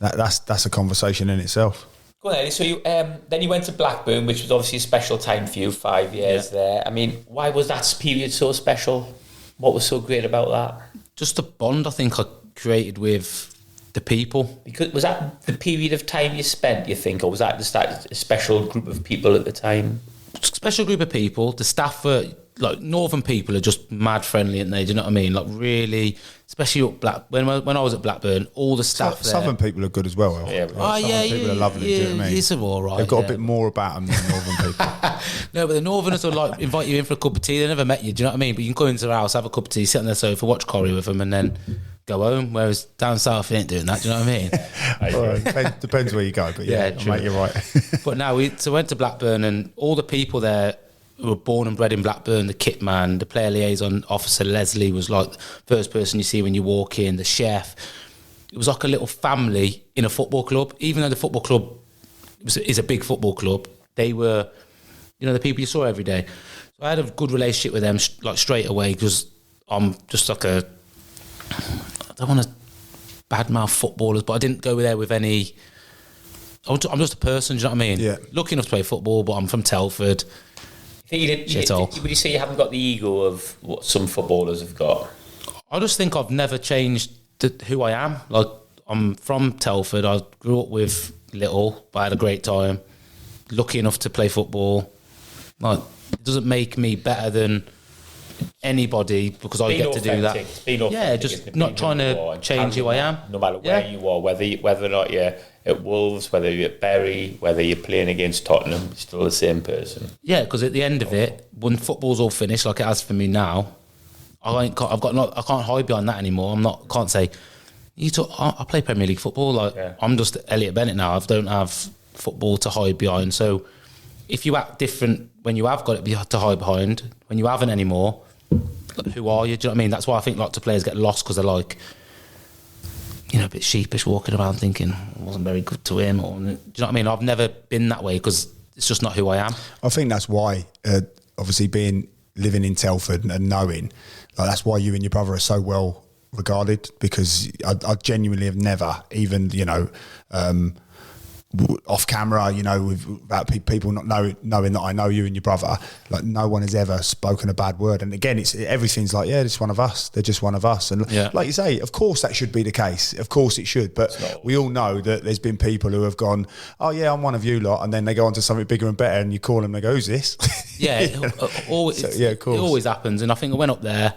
that's a conversation in itself. Go on, Ellie. So you then you went to Blackburn, which was obviously a special time for you, 5 years there. I mean, why was that period so special? What was so great about that? Just the bond I think I created with the people. Because was that the period of time you spent, you think, or was that just a special group of people at the time? Special group of people. The staff were like northern people are just mad friendly, and they, do you know what I mean? Like really, especially at when I was at Blackburn, all the staff there. Southern people are good as well. Yeah, Southern people are lovely. Do you know what I mean? It's all right. They've got a bit more about them than northern people. No, but the northerners will like invite you in for a cup of tea. They never met you. Do you know what I mean? But you can go into their house, have a cup of tea, sit on their sofa, watch Corrie with them, and then go home. Whereas down south, you ain't doing that. Do you know what I mean? Well, depends where you go, but yeah, true. mate, you're right. But now went to Blackburn, and all the people there who were born and bred in Blackburn, the kit man, the player liaison officer Leslie was like the first person you see when you walk in, the chef. It was like a little family in a football club. Even though the football club is a big football club, they were, you know, the people you saw every day. So I had a good relationship with them like straight away, because I'm just like I don't want to badmouth footballers, but I didn't go there with any. I'm just a person, do you know what I mean? Yeah. Lucky enough to play football, but I'm from Telford. Would you say you haven't got the ego of what some footballers have got? I just think I've never changed who I am. Like, I'm from Telford. I grew up with little, but I had a great time. Lucky enough to play football. Like, it doesn't make me better than anybody because I get to do that. Yeah, just not trying to change who I am. No matter where you are, whether or not you're at Wolves, whether you're at Bury, whether you're playing against Tottenham, you're still the same person. Yeah, because at the end of it, when football's all finished, like it has for me now, I can't hide behind that anymore. Can't say I play Premier League football. Like I'm just Elliott Bennett now. I don't have football to hide behind. So if you act different when you have got it to hide behind, when you haven't anymore, who are you? Do you know what I mean? That's why I think lots of players get lost because they're like, you know, a bit sheepish, walking around thinking I wasn't very good to him. Or, do you know what I mean? I've never been that way because it's just not who I am. I think that's why, obviously, living in Telford and knowing, like, that's why you and your brother are so well regarded, because I genuinely have never even, you know, off camera, you know, without people not knowing that I know you and your brother, like no one has ever spoken a bad word. And again, everything's like, yeah, it's one of us. They're just one of us. And like you say, of course that should be the case. Of course it should. But we all know that there's been people who have gone, oh yeah, I'm one of you lot, and then they go on to something bigger and better, and you call them, they go, who's this? Yeah, of course. It always happens. And I think I went up there,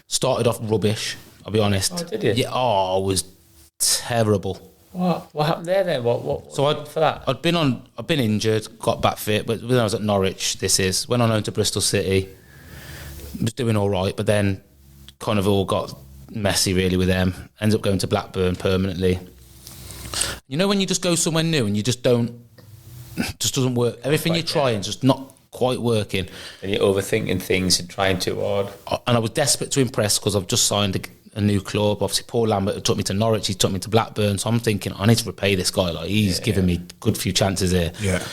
started off rubbish, I'll be honest. Oh, did you? Yeah, I was terrible. What happened there then? I'd been injured, got back fit, but when I was at Norwich, went on loan to Bristol City, was doing all right, but then kind of all got messy really with them. Ended up going to Blackburn permanently. You know when you just go somewhere new and you just doesn't work. Everything you're trying just not quite working. And you're overthinking things and trying too hard. And I was desperate to impress because I've just signed a new club. Obviously, Paul Lambert took me to Norwich, he took me to Blackburn, so I'm thinking I need to repay this guy. Like he's given me a good few chances here. Yeah.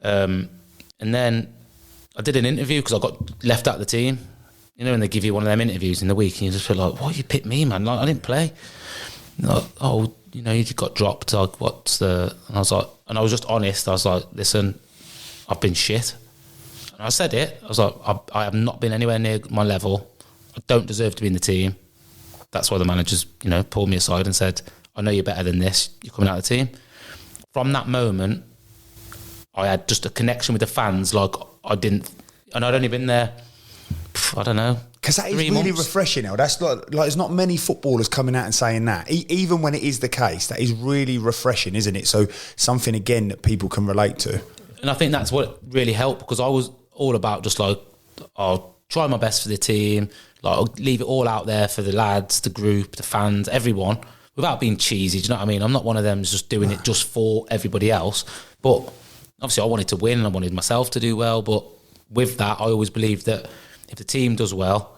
And then I did an interview because I got left out of the team. You know, and they give you one of them interviews in the week, and you just feel like, why you picked me, man? Like I didn't play. Like, oh, you know, you got dropped. Like, and I was like, and I was just honest. I was like, listen, I've been shit. And I said it. I was like, I have not been anywhere near my level. I don't deserve to be in the team. That's why the managers, you know, pulled me aside and said, I know you're better than this. You're coming out of the team. From that moment, I had just a connection with the fans like I didn't... And I'd only been there, I don't know, because that is really refreshing now. That's like there's not many footballers coming out and saying that. Even when it is the case, that is really refreshing, isn't it? So something, again, that people can relate to. And I think that's what really helped, because I was all about just like, I'll try my best for the team, like I'll leave it all out there for the lads, the group, the fans, everyone, without being cheesy. Do you know what I mean? I'm not one of them who's just doing it just for everybody else. But obviously I wanted to win and I wanted myself to do well. But with that, I always believed that if the team does well,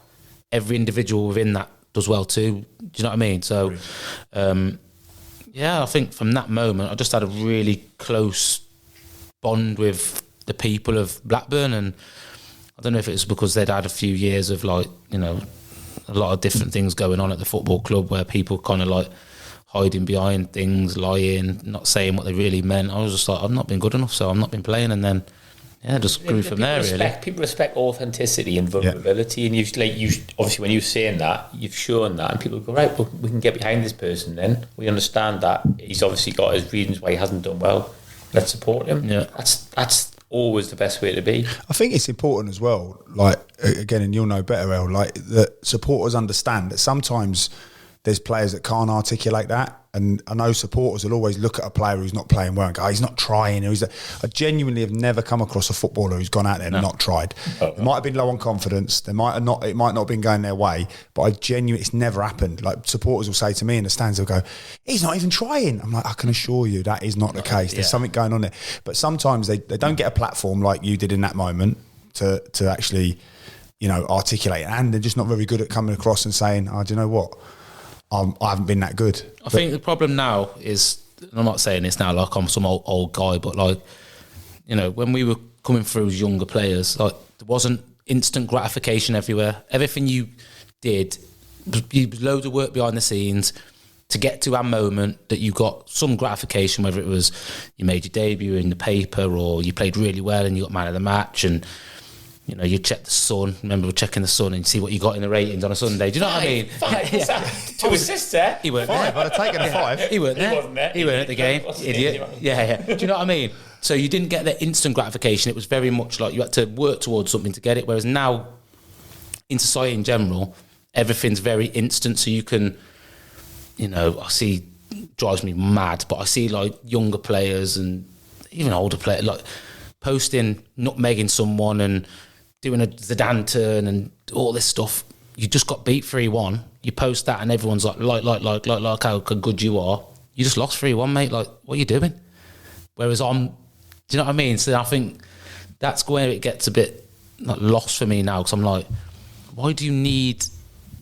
every individual within that does well too. Do you know what I mean? So, I think from that moment, I just had a really close bond with the people of Blackburn, and I don't know if it was because they'd had a few years of like, you know, a lot of different things going on at the football club where people kind of like hiding behind things, lying, not saying what they really meant. I was just like, I've not been good enough, so I've not been playing, and then just grew from there. Really, people respect authenticity and vulnerability, and you obviously when you're saying that, you've shown that, and people go, right, well, we can get behind this person. Then we understand that he's obviously got his reasons why he hasn't done well. Let's support him. Yeah, that's always the best way to be. I think it's important as well, like, again, and you'll know better, El, like, that supporters understand that sometimes there's players that can't articulate that. And I know supporters will always look at a player who's not playing well and go, he's not trying. I genuinely have never come across a footballer who's gone out there and not tried. It might have been low on confidence. It might not have been going their way, but it's never happened. Like, supporters will say to me in the stands, they'll go, he's not even trying. I'm like, I can assure you that is not the case. There's something going on there. But sometimes they don't get a platform like you did in that moment to actually, articulate it. And they're just not very good at coming across and saying, oh, do you know what? I haven't been that good. I think the problem now is, and I'm not saying this now like I'm some old guy, but like, when we were coming through as younger players, like, there wasn't instant gratification everywhere. Everything you did, there was loads of work behind the scenes to get to our moment that you got some gratification, whether it was you made your debut in the paper or you played really well and you got man of the match, and you check the Sun. Remember, we're checking the Sun and see what you got in the ratings on a Sunday. Do you know what I mean? To assist there. He weren't 5. there. I'd have taken a 5. He weren't there. He wasn't there. He weren't at the game. Idiot. Yeah. Do you know what I mean? So you didn't get the instant gratification. It was very much like you had to work towards something to get it. Whereas now, in society in general, everything's very instant. So you can, I see, drives me mad, but I see like younger players and even older players like posting nutmegging someone and doing a Zidane turn and all this stuff. You just got beat 3-1. You post that and everyone's like how good you are. You just lost 3-1, mate. Like, what are you doing? Whereas do you know what I mean? So I think that's where it gets a bit like lost for me now, because I'm like, why do you need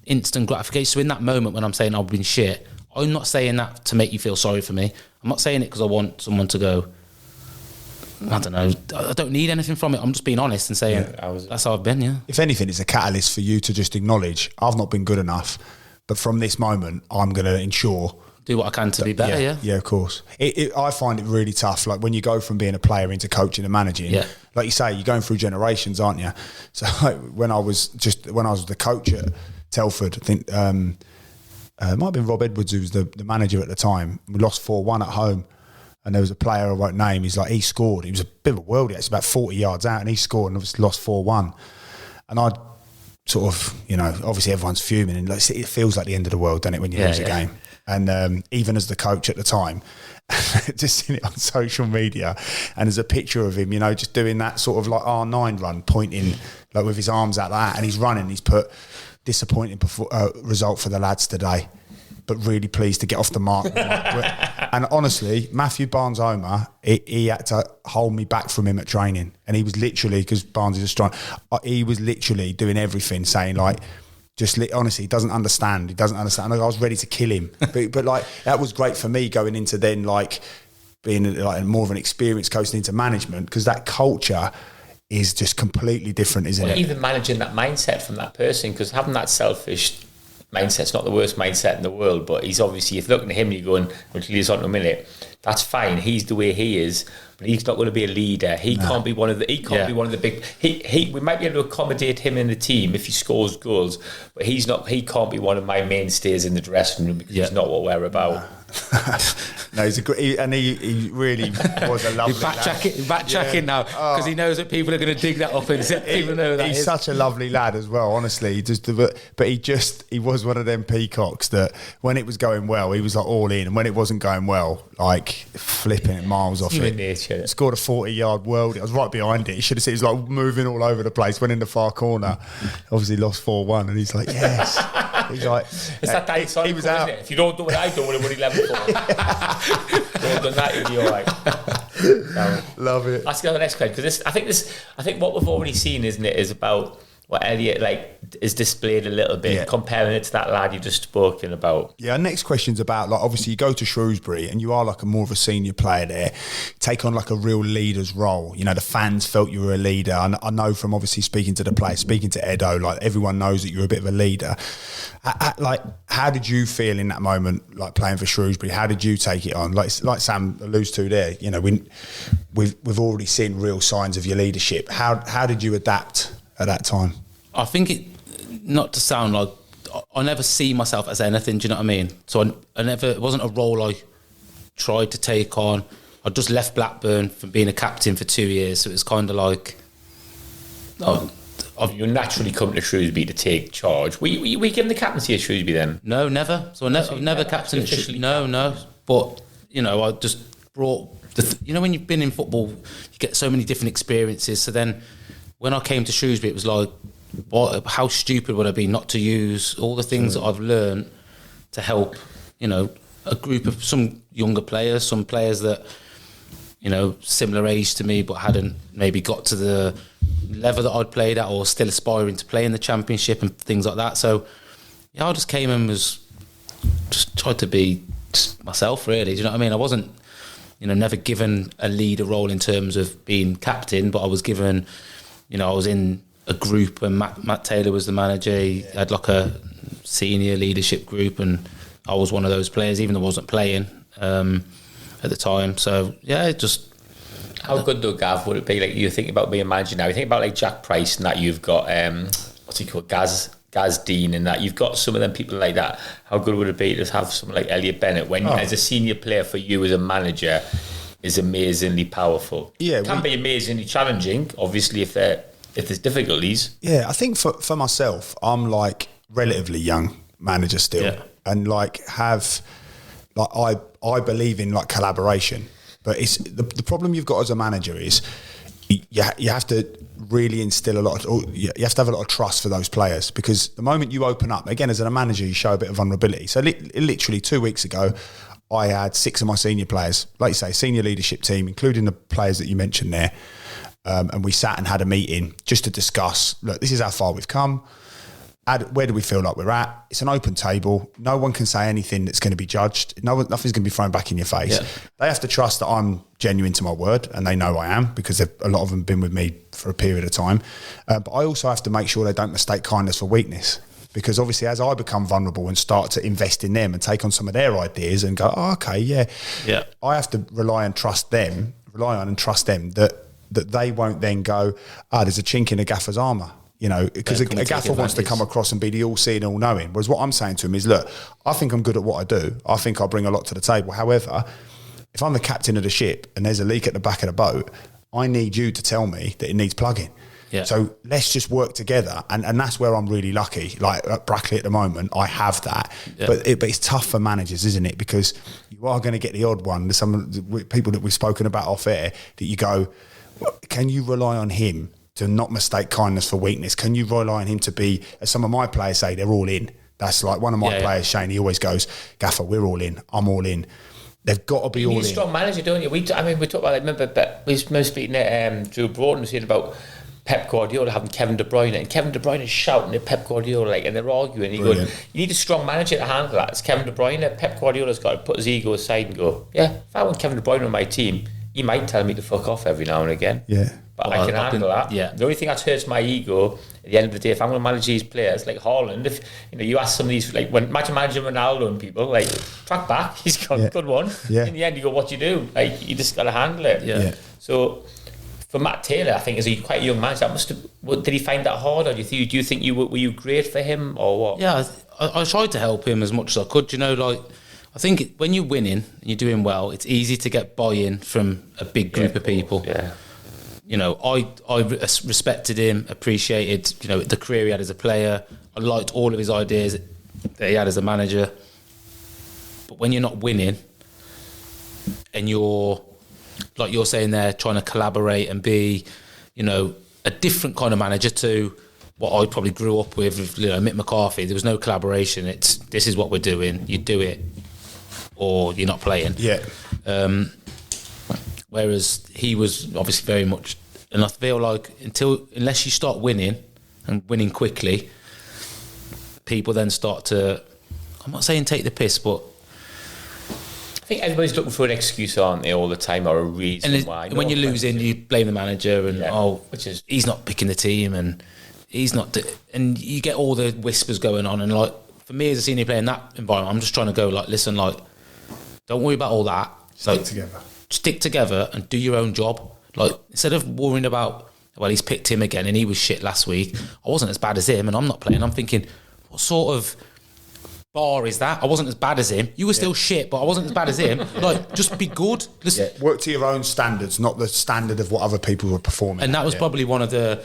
instant gratification? So in that moment when I'm saying I've been shit, I'm not saying that to make you feel sorry for me. I'm not saying it because I want someone to go, I don't know, I don't need anything from it. I'm just being honest and saying that's how I've been, yeah. If anything, it's a catalyst for you to just acknowledge, I've not been good enough, but from this moment, I'm going to ensure... Do what I can to be better, yeah. Yeah, of course. I find it really tough, like when you go from being a player into coaching and managing, like you say, you're going through generations, aren't you? So like, when I was the coach at Telford, I think it might have been Rob Edwards who was the manager at the time. We lost 4-1 at home. And there was a player I won't name. He scored. He was a bit of a worldie. It's about 40 yards out, and he scored and obviously lost 4-1. And I'd sort of, obviously everyone's fuming, and like, it feels like the end of the world, doesn't it, when you lose a game? And even as the coach at the time, just seen it on social media, and there's a picture of him, just doing that sort of like R9 run, pointing like with his arms out like that, and he's running. He's put disappointing result for the lads today, but really pleased to get off the mark. And honestly, Matthew Barnes-Homer, he had to hold me back from him at training. And he was literally, because Barnes is strong, he was literally doing everything, saying like, honestly, he doesn't understand. And I was ready to kill him. but like, that was great for me going into then like being like more of an experienced coach into management, because that culture is just completely different, isn't it? Even managing that mindset from that person, because having that selfish mindset's not the worst mindset in the world, but he's obviously, if you're looking at him and you're going, which leads on in a minute, that's fine, he's the way he is, but he's not going to be a leader. He can't be one of the big, we might be able to accommodate him in the team if he scores goals, but he can't be one of my mainstays in the dressing room, because he's not what we're about. No, he's a great, and he really was a lovely lad. Backtracking now, because he knows that people are going to dig that up and even know that he's such a lovely lad as well. Honestly, he was one of them peacocks that when it was going well, he was like all in, and when it wasn't going well, like flipping it miles off it. Nature. Scored a 40-yard worldie. I was right behind it. He should have seen. He was like moving all over the place. Went in the far corner. Obviously lost 4-1, and he's like, yes. He's like, it's that day he was out. If you don't do what I do, what are you level for? Don't do that, you'll be all right. So, love it. Let's go to the next question, because I think what we've already seen, isn't it, is about what Elliott is displayed a little bit, comparing it to that lad you just spoken about. Yeah, our next question's about, like, obviously you go to Shrewsbury and you are like more of a senior player there, take on like a real leader's role. The fans felt you were a leader. I know from obviously speaking to the players, speaking to Edo, like everyone knows that you're a bit of a leader. Like, how did you feel in that moment, like playing for Shrewsbury? How did you take it on? Like Sam alludes to there, we've already seen real signs of your leadership. How did you adapt at that time? I think not to sound like, I never see myself as anything, do you know what I mean? So it wasn't a role I tried to take on. I just left Blackburn from being a captain for 2 years, so it was kind of like, You naturally come to Shrewsbury to take charge. We given the captaincy at Shrewsbury then? no, never. So I've never captained. No. But I just brought when you've been in football, you get so many different experiences. So then, when I came to Shrewsbury, it was like, how stupid would I be not to use all the things that I've learned to help, a group of some younger players, some players that, similar age to me, but hadn't maybe got to the level that I'd played at, or still aspiring to play in the Championship and things like that. So, I just came and was just tried to be just myself, really. Do you know what I mean? I wasn't, never given a leader role in terms of being captain, but I was given, I was in a group when Matt Taylor was the manager. He had like a senior leadership group, and I was one of those players, even though I wasn't playing at the time. So, just... How good though, Gav, would it be? Like, you think about being a manager now, you think about like Jack Price and that, you've got what's he called, Gaz Dean, and that you've got some of them people like that. How good would it be to have someone like Elliott Bennett when as a senior player for you as a manager is amazingly powerful? It can be amazingly challenging, obviously, if there's difficulties. Yeah, I think for myself, I'm like relatively young manager still, and like I believe in like collaboration. But it's the problem you've got as a manager is you have to really instill you have to have a lot of trust for those players, because the moment you open up, again, as a manager, you show a bit of vulnerability. So literally 2 weeks ago, I had 6 of my senior players, like you say, senior leadership team, including the players that you mentioned there, and we sat and had a meeting just to discuss, look, this is how far we've come. Where do we feel like we're at? It's an open table. No one can say anything that's going to be judged. Nothing's going to be thrown back in your face. Yeah. They have to trust that I'm genuine to my word, and they know I am, because a lot of them have been with me for a period of time. But I also have to make sure they don't mistake kindness for weakness, because obviously as I become vulnerable and start to invest in them and take on some of their ideas and go, I have to rely on and trust them that they won't then go, there's a chink in a gaffer's armour. Because a gaffer wants to come across and be the all-seeing, all-knowing. Whereas what I'm saying to him is, look, I think I'm good at what I do. I think I bring a lot to the table. However, if I'm the captain of the ship and there's a leak at the back of the boat, I need you to tell me that it needs plugging. Yeah. So let's just work together. And that's where I'm really lucky. Like at Brackley at the moment, I have that. Yeah. But it's tough for managers, isn't it? Because you are going to get the odd one. There's some people that we've spoken about off air that you go, can you rely on him to not mistake kindness for weakness? Can you rely on him to be, as some of my players say, they're all in? That's like one of my players, Shane, he always goes, Gaffer, we're all in, I'm all in. They've got to be all in. You need a strong manager, don't you? We talk about, I remember, but we were speaking at Drew Broughton, saying about Pep Guardiola having Kevin De Bruyne, and Kevin De Bruyne is shouting at Pep Guardiola, and they're arguing. You need a strong manager to handle that. It's Kevin De Bruyne. Pep Guardiola's got to put his ego aside and go, if I want Kevin De Bruyne on my team, he might tell me to fuck off every now and again. Yeah. But I can handle that. Yeah. The only thing that hurts my ego at the end of the day, if I'm going to manage these players like Haaland, if you ask some of these, like when imagine managing Ronaldo and people, like track back, he's got a good one. Yeah. In the end, you go, what do you do? Like you just got to handle it. Yeah. So for Matt Taylor, I think as a quite young manager, did he find that hard, or do you think were you great for him, or what? Yeah, I tried to help him as much as I could. I think when you're winning and you're doing well, it's easy to get buy-in from a big group of people. Yeah. I respected him, appreciated, the career he had as a player. I liked all of his ideas that he had as a manager. But when you're not winning and you're, like you're saying there, trying to collaborate and be, a different kind of manager to what I probably grew up with Mick McCarthy, there was no collaboration. It's, this is what we're doing, you do it, or you're not playing. Yeah. Whereas he was obviously very much, and I feel like unless you start winning and winning quickly, people then start to, I'm not saying take the piss, but I think everybody's looking for an excuse, aren't they, all the time, or a reason why. And when you're losing, you blame the manager, and he's not picking the team, and he's not, and you get all the whispers going on. And like for me as a senior player in that environment, I'm just trying to go like, listen, like, don't worry about all that. Stick together and do your own job. Like, instead of worrying about, well, he's picked him again and he was shit last week, I wasn't as bad as him and I'm not playing. I'm thinking, what sort of bar is that. I wasn't as bad as him. You were still shit, but I wasn't as bad as him. Like, just be good. Work to your own standards, not the standard of what other people were performing. And that was probably one of the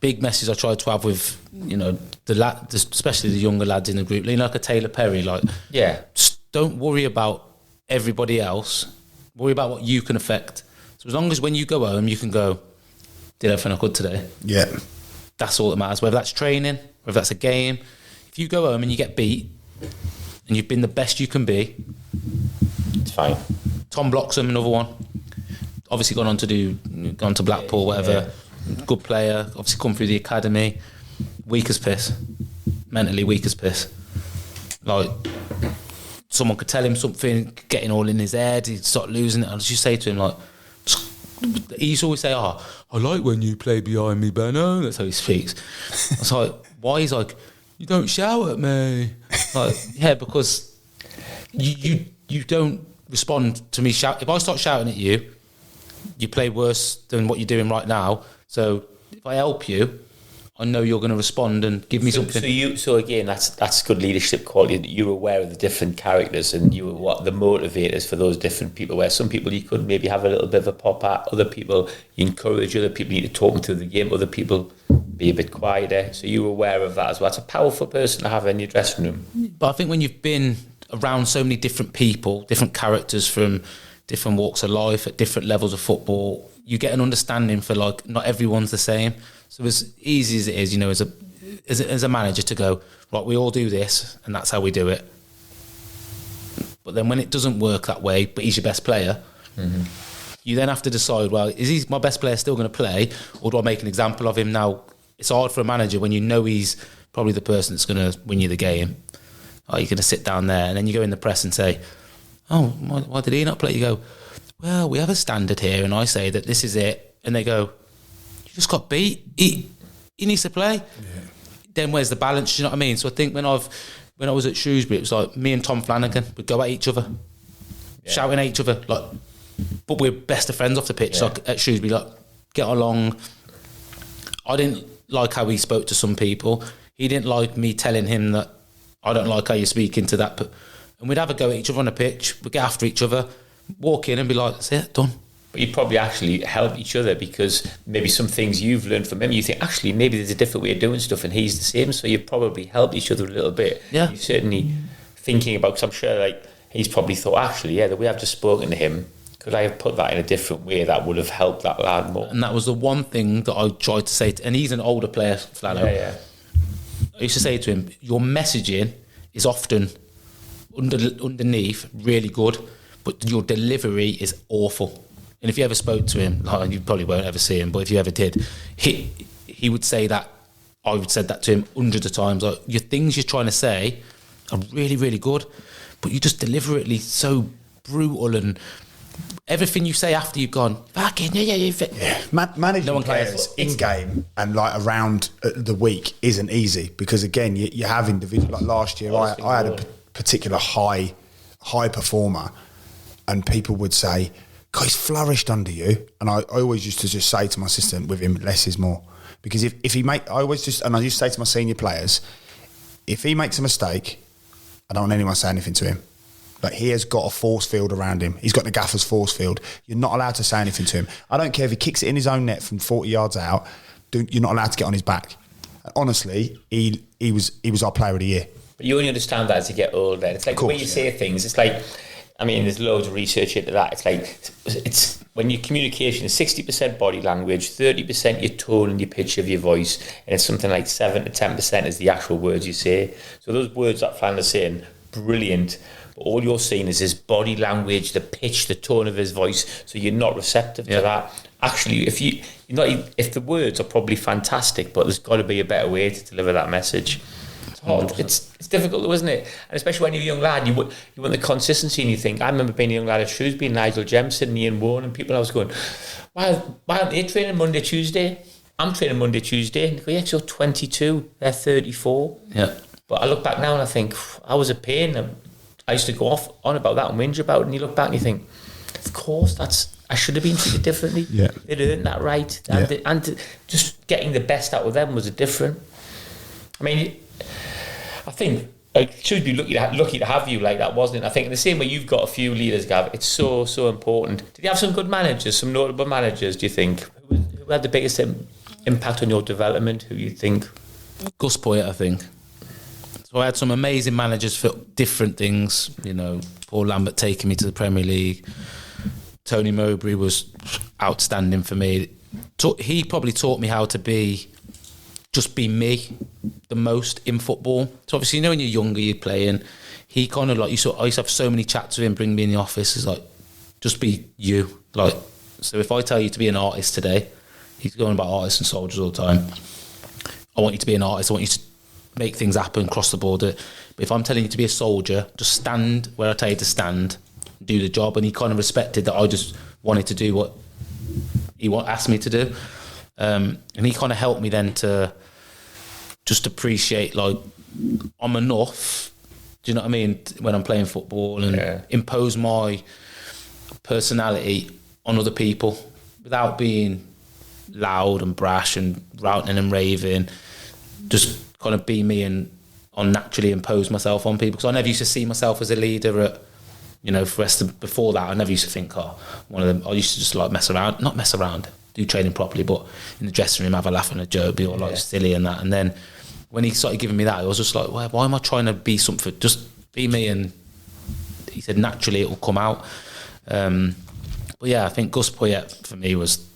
big messages I tried to have with, you know, especially the younger lads in the group, like a Taylor Perry. Like, just don't worry about everybody else. Worry about what you can affect. So as long as when you go home, you can go, did everything I could today. Yeah. That's all that matters. Whether that's training, whether that's a game. If you go home and you get beat and you've been the best you can be, it's fine. Tom Bloxham, another one. Obviously gone to Blackpool, whatever. Yeah. Good player. Obviously come through the academy. Weak as piss. Mentally weak as piss. Like, someone could tell him something, getting all in his head, he'd start losing it. I'd just say to him, like, he used to always say, I like when you play behind me, Benno. That's how he speaks. I was like, why? He's like, you don't shout at me. Like, yeah, because you don't respond to me shout. If I start shouting at you, you play worse than what you're doing right now. So if I help you, I know you're going to respond and give me something. So again, that's good leadership quality. You were aware of the different characters and you were what the motivators for those different people. Where some people you could maybe have a little bit of a pop at, other people you encourage, other people you need to talk them through the game, other people be a bit quieter. So you were aware of that as well. That's a powerful person to have in your dressing room. But I think when you've been around so many different people, different characters from different walks of life at different levels of football, you get an understanding for, like, not everyone's the same. So as easy as it is, you know, as a manager to go, right, we all do this and that's how we do it. But then when it doesn't work that way, but he's your best player, you then have to decide, well, is he my best player still going to play, or do I make an example of him now? It's hard for a manager when you know he's probably the person that's going to win you the game. Oh, you're going to sit down there and then you go in the press and say, oh, why did he not play? You go, well, we have a standard here and I say that this is it. And they go, you just got beat. He needs to play. Yeah. Then where's the balance? You know what I mean? So I think when I was at Shrewsbury, it was like me and Tom Flanagan would go at each other, shouting at each other, like, but we're best of friends off the pitch. Like at Shrewsbury, like, get along. I didn't like how he spoke to some people. He didn't like me telling him that I don't like how you're speaking to that. And we'd have a go at each other on the pitch. We'd get after each other, walk in and be like, that's it, done. But you probably actually help each other because maybe some things you've learned from him, you think, actually, maybe there's a different way of doing stuff and he's the same. So you probably helped each other a little bit. Yeah. You're certainly thinking about, because I'm sure, like, he's probably thought, actually, the way I've just spoken to him, could I have put that in a different way that would have helped that lad more? And that was the one thing that I tried to say to, and he's an older player, Flano. Yeah. I used to say to him, your messaging is often underneath really good, but your delivery is awful. And if you ever spoke to him, you probably won't ever see him, but if you ever did, he would say that. I would said that to him hundreds of times. Like, your things you're trying to say are really, really good, but you just deliberately so brutal, and everything you say after you've gone, fucking managing no one players in game and like around the week isn't easy because again you have individuals. Like last year, I had a particular high performer, and people would say, God, he's flourished under you. And I always used to just say to my assistant, with him, less is more. Because if he I used to say to my senior players, if he makes a mistake, I don't want anyone to say anything to him. But he has got a force field around him. He's got the gaffer's force field. You're not allowed to say anything to him. I don't care if he kicks it in his own net from 40 yards out. You're not allowed to get on his back. Honestly, he was our player of the year. But you only understand that as you get older. It's like the way you say things. It's like, I mean, there's loads of research into that. It's like, it's when your communication is 60% body language, 30% your tone and your pitch of your voice, and it's something like 7 to 10% is the actual words you say. So those words that Flan is saying, brilliant. But all you're seeing is his body language, the pitch, the tone of his voice. So you're not receptive to that. Actually, if the words are probably fantastic, but there's got to be a better way to deliver that message. It's hard. It's difficult though, isn't it? And especially when you're a young lad, you want the consistency, and you think, I remember being a young lad at Shrewsbury, Nigel Jemison, Ian Warren, and people, I was going, why aren't they training Monday, Tuesday? I'm training Monday, Tuesday. And they go, yeah, you're 22, they're 34. Yeah. But I look back now and I think, I was a pain. I used to go on about that and whinge about it, and you look back and you think, of course, I should have been treated differently. Yeah. They'd earned that right. And just getting the best out of them was different. I mean, I think should be lucky to have you like that, wasn't it? I think in the same way you've got a few leaders, Gav, it's so important. Did you have some good managers, some notable managers, do you think? Who had the biggest impact on your development? Who you think? Gus Poyet, I think. So I had some amazing managers for different things. You know, Paul Lambert taking me to the Premier League. Tony Mowbray was outstanding for me. He probably taught me how to be me the most in football. So obviously, you know, when you're younger, you're playing. He kind of like, I used to have so many chats with him, bring me in the office. It's like, just be you. Like, so if I tell you to be an artist today, he's going about artists and soldiers all the time. I want you to be an artist. I want you to make things happen, cross the border. But if I'm telling you to be a soldier, just stand where I tell you to stand, do the job. And he kind of respected that I just wanted to do what he asked me to do. And he kind of helped me then to just appreciate, like, I'm enough, do you know what I mean, when I'm playing football, and impose my personality on other people without being loud and brash and routing and raving. Just kind of be me and unnaturally impose myself on people, because I never used to see myself as a leader at, you know, before that I never used to think, one of them. I used to just like not mess around, do training properly, but in the dressing room have a laugh and a joke, be all like silly and that. And then when he started giving me that, I was just like, why am I trying to be something? Just be me. And he said naturally it will come out. But yeah, I think Gus Poyet for me was,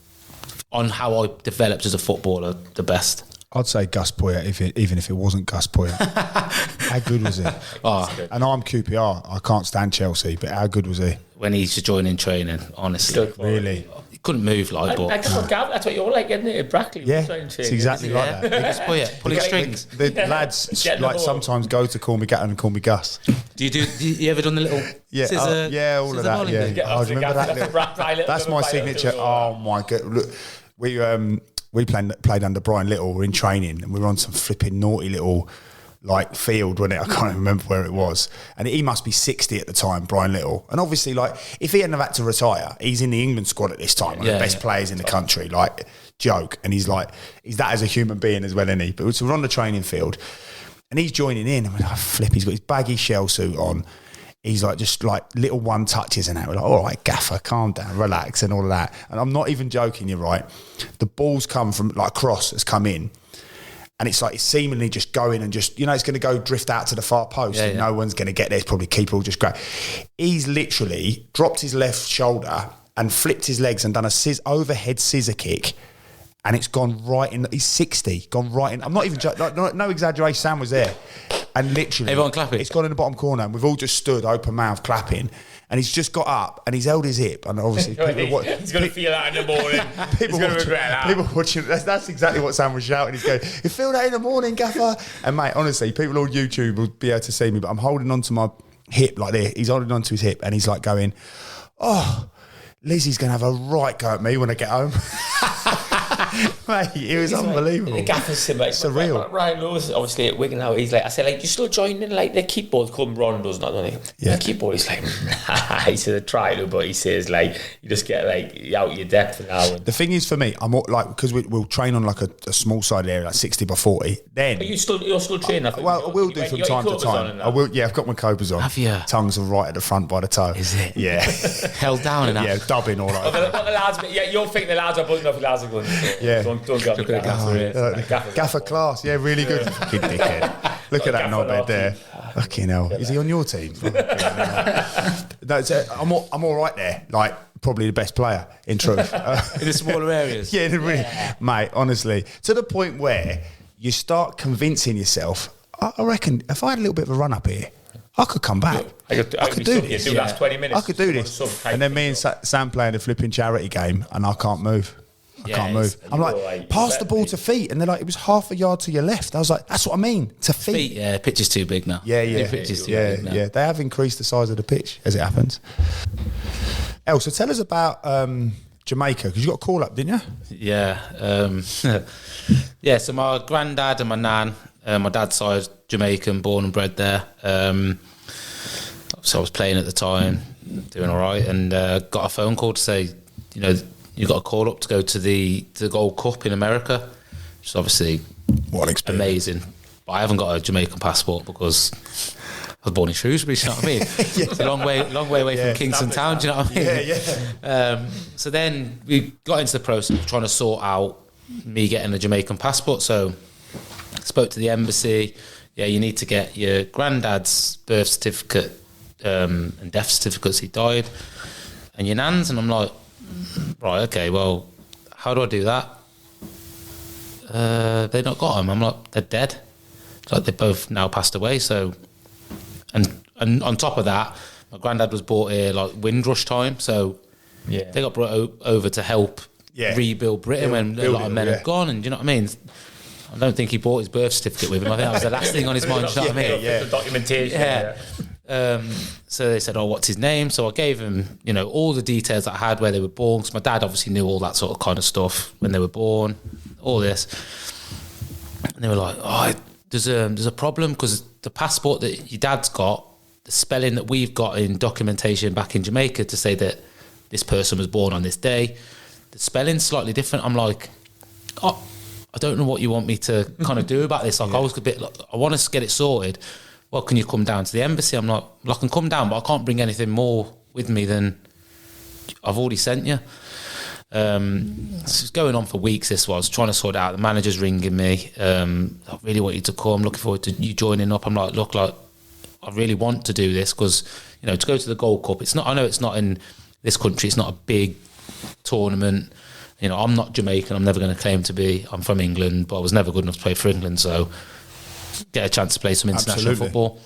on how I developed as a footballer, the best. I'd say Gus Poyet, even if it wasn't Gus Poyet. How good was he? And I'm QPR. I can't stand Chelsea, but how good was he? When he used to join in training, honestly. Really? He couldn't move like, but... That's what you're like, isn't it? At Brackley. Yeah, it's exactly like that. Gus Poyet, pulling strings. The lads like sometimes go to call me Gatton and call me Gus. Do you ever done the little scissor? All of that. Yeah, I remember that. That's my signature. Oh my god! Look, we played under Brian Little. We're in training and we were on some flipping naughty little like field, wasn't it? I can't remember where it was. And he must be 60 at the time, Brian Little. And obviously, like, if he hadn't have had to retire, he's in the England squad at this time, one of the best players in the country. Like, joke. And he's that as a human being as well, isn't he? But so we're on the training field and he's joining in. I'm like, flip, he's got his baggy shell suit on. He's like, just like little one touches and that. We're like, all right, Gaffer, calm down, relax and all of that. And I'm not even joking, you're right. The ball's come from, like, a cross has come in. And it's like, it's seemingly just going and just, you know, it's going to go drift out to the far post and no one's going to get there. It's probably keeper will just grab. He's literally dropped his left shoulder and flipped his legs and done a overhead scissor kick. And it's gone right in, he's 60, gone right in. I'm not even, no exaggeration, Sam was there. And literally, everyone clapping. It's gone in the bottom corner and we've all just stood open mouth clapping. And he's just got up and he's held his hip. And obviously, he's going to feel that in the morning. He's going to regret that. People watching, that's exactly what Sam was shouting. He's going, you feel that in the morning, Gaffer? And mate, honestly, people on YouTube will be able to see me, but I'm holding onto my hip like this. He's holding onto his hip and he's like going, oh, Lizzie's going to have a right go at me when I get home. Mate, it was unbelievable. Like, the Gaffer's similar. Surreal. Ryan Lewis, obviously at Wigan now, he's like, I said, like, you still joining like the keyboard come Rondo's not done it. Yeah. The keyboard, he's like, he said, I try to, but he says, like, you just get like out your depth now. The thing is, for me, I'm more, like, because we'll train on like a small side area, like 60 by 40. Then you're still training. I will do from time to time. I will. Yeah, I've got my cobras on. Have you? Tongues are right at the front by the toe. Is it? Yeah. Held down and that. Yeah, dubbing all right. What the lads? Yeah, you'll think the lads are buzzing off the lads are going. Yeah. Don't go. Look at the Gaffer class, yeah, really good. Fucking dickhead. Look at that knobhead there. Fucking hell. Is he on your team? No, I'm all right there. Like, probably the best player, in truth. In the smaller areas. Yeah, really. Mate, honestly. To the point where you start convincing yourself, I reckon if I had a little bit of a run up here, I could come back. I could do this. Last 20 minutes. I could do this. And then me and Sam playing a flipping charity game and I can't move. I can't move. I'm like, pass the ball to feet. And they're like, it was half a yard to your left. I was like, that's what I mean, to feet. Yeah, pitch is too big now. Yeah. The pitch is too big now. Yeah, they have increased the size of the pitch as it happens. So tell us about Jamaica, because you got a call up, didn't you? Yeah. Yeah, so my granddad and my nan, my dad's side, Jamaican, born and bred there. So I was playing at the time, doing all right, and got a phone call to say, you know, you got a call up to go to the Gold Cup in America, which is obviously what an experience. Amazing. but I haven't got a Jamaican passport because I was born in Shrewsbury, do you know what I mean? It's a long way away from Kingston Town, do you know what I mean? So then we got into the process of trying to sort out me getting a Jamaican passport. So I spoke to the embassy. Yeah, you need to get your granddad's birth certificate and death certificates, he died, and your nan's. And I'm like, right, okay, well, how do I do that? They've not got them. I'm like, they're dead. It's like they both now passed away. So, and on top of that, my granddad was brought here like Windrush time. So they got brought over to help rebuild Britain when a lot of men had gone. And do you know what I mean? I don't think he brought his birth certificate with him. I think that was the last thing on his mind. Do you know what I mean? The documentation. So they said, oh, what's his name? So I gave him, all the details that I had, where they were born, because my dad obviously knew all that sort of kind of stuff, when they were born, all this. And they were like, oh, there's a problem, because the passport that your dad's got, the spelling that we've got in documentation back in Jamaica to say that this person was born on this day, the spelling's slightly different. I'm like, oh, I don't know what you want me to kind of do about this. Like, I was a bit like, I want to get it sorted. Well, can you come down to the embassy? I'm like, well, I can come down, but I can't bring anything more with me than I've already sent you. It's going on for weeks, this was, trying to sort it out. The manager's ringing me. I really want you to come. Looking forward to you joining up. I'm like, look, like, I really want to do this because, to go to the Gold Cup, it's not, I know it's not in this country, it's not a big tournament. I'm not Jamaican, I'm never going to claim to be. I'm from England, but I was never good enough to play for England, so get a chance to play some international football.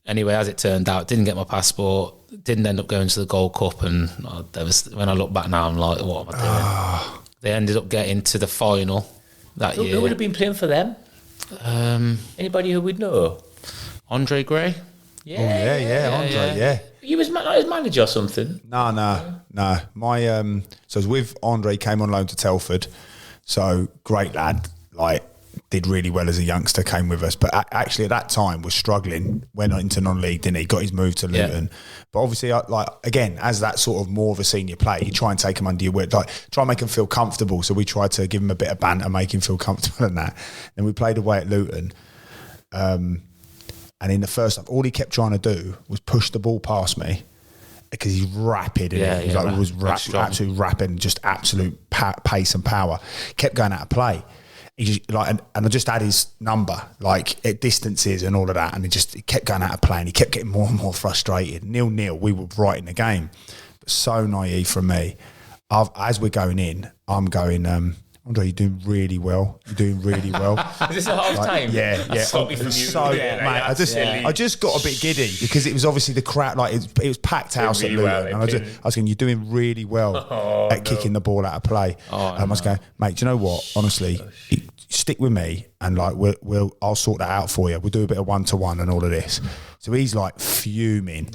Anyway, as it turned out, didn't get my passport, didn't end up going to the Gold Cup, and when I look back now, I'm like, what am I doing? They ended up getting to the final that year. Who would have been playing for them? Anybody who would know? Andre Gray? Andre. He was like his manager or something. No. My so I was with Andre, came on loan to Telford. So great lad, like did really well as a youngster, came with us. But actually at that time was struggling, went into non-league, didn't he? Got his move to Luton. Yeah. But obviously, like again, as that sort of more of a senior player, you try and take him under your wing, like try and make him feel comfortable. So we tried to give him a bit of banter, make him feel comfortable in that. Then we played away at Luton. And in the first half, all he kept trying to do was push the ball past me because he's rapid. Absolutely rapid and just absolute pace and power. Kept going out of play. He just, and I just had his number, like at distances and all of that, and he kept going out of play and he kept getting more and more frustrated. 0-0, we were right in the game. But so naive from me. As we're going in, I'm going, Andre, you're doing really well. Is this a half time? Yeah. Sloppy from you. So, mate, I just got a bit giddy because it was obviously the crowd, like it was packed house at Luton. And I was going, you're doing really well at kicking the ball out of play. I was going, mate, do you know what? Honestly, stick with me and like I'll sort that out for you. We'll do a bit of 1-to-1 and all of this. So he's like fuming,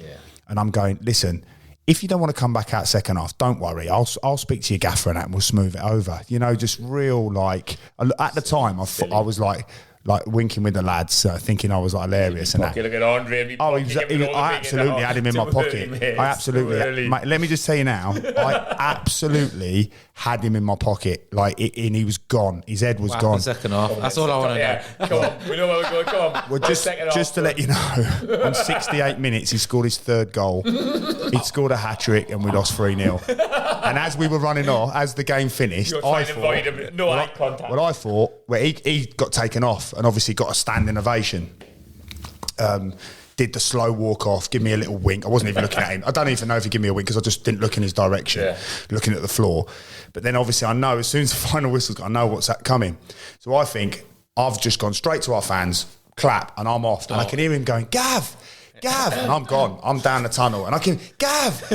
and I'm going, listen. If you don't want to come back out second half, don't worry. I'll speak to your gaffer and we'll smooth it over. Just real like. At the time, I was like winking with the lads, thinking I was like hilarious and that. Look at Andre. I absolutely had him in my pocket. I absolutely, mate, let me just tell you now. I absolutely had him in my pocket. And he was gone. His head was gone. Second half. That's all I want to know. Come on, we know where we're going. Come on. Well, just to let you know, on 68 minutes, he scored his third goal. He'd scored a hat trick, and we lost 3-0. And as we were running off, as the game finished, I thought, he got taken off and obviously got a standing ovation. Did the slow walk off, give me a little wink. I wasn't even looking at him. I don't even know if he gave me a wink because I just didn't look in his direction, looking at the floor. But then obviously I know as soon as the final whistle's gone, I know what's coming. So I think I've just gone straight to our fans, clap, and I'm off. And I can hear him going, Gav, and I'm gone. I'm down the tunnel, and I can Gav,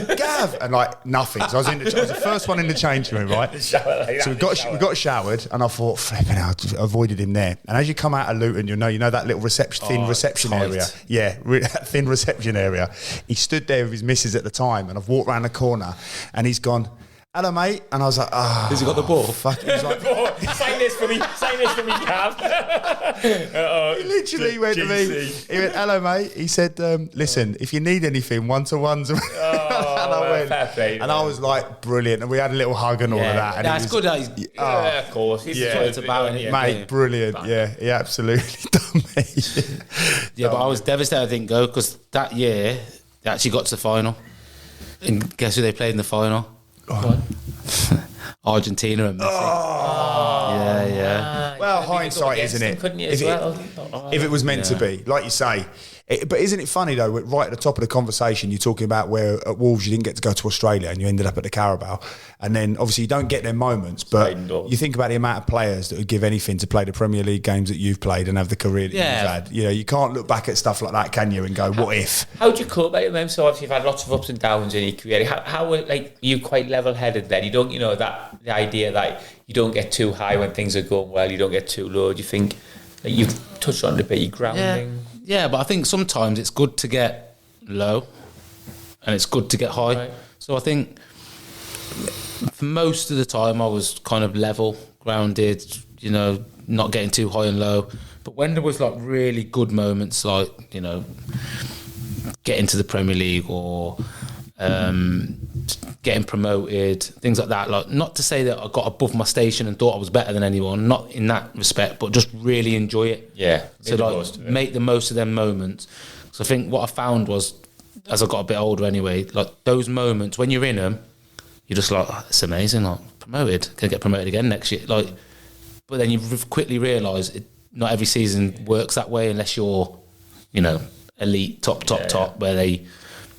and like nothing. So I was the first one in the change room, right? So we got showered, and I thought, flipping out, avoided him there. And as you come out of Luton, you know that little thin reception area. Yeah, thin reception area. He stood there with his missus at the time, and I've walked around the corner, and he's gone, hello, mate. And I was like, has he got the ball? Fuck. He was like, sign this for me, Gav. He literally went to me. He went, hello, mate. He said, listen, if you need anything, 1-to-1s. And I went, fair play, and I was like, brilliant. And we had a little hug and all of that. And That's it was, good. That he's, Yeah, of course. He's Yeah. what it's about, innit? Mate, brilliant. Yeah, he absolutely done me. yeah, but I was devastated I didn't go because that year they actually got to the final. And guess who they played in the final? Argentina and Messi. Yeah. Well, hindsight, isn't it? Couldn't you If as it- well? If it was meant to be, like you say. But isn't it funny though? Right at the top of the conversation, you're talking about where at Wolves you didn't get to go to Australia and you ended up at the Carabao, and then obviously you don't get their moments. But Sliding doors. you think about the amount of players that would give anything to play the Premier League games that you've played and have the career that Yeah. you've had. You know, you can't look back at stuff like that, can you? And go, what if? How do you cope with them? So obviously you've had lots of ups and downs in your career. How like are you quite level-headed then? You don't, that the idea that you don't get too high when things are going well, you don't get too low. Do you think like you've touched on it a bit, your grounding? Yeah, but I think sometimes it's good to get low and it's good to get high. Right. So I think for most of the time I was kind of level, grounded, not getting too high and low. But when there was like really good moments, like, getting to the Premier League or getting promoted, things like that. Like, not to say that I got above my station and thought I was better than anyone, not in that respect, but just really enjoy it. Yeah. So like, make the most of them moments. So I think what I found was, as I got a bit older anyway, like those moments when you're in them, you're just like, it's amazing. Like, promoted, can get promoted again next year. Like, but then you quickly realise not every season works that way unless you're, elite, top, where they,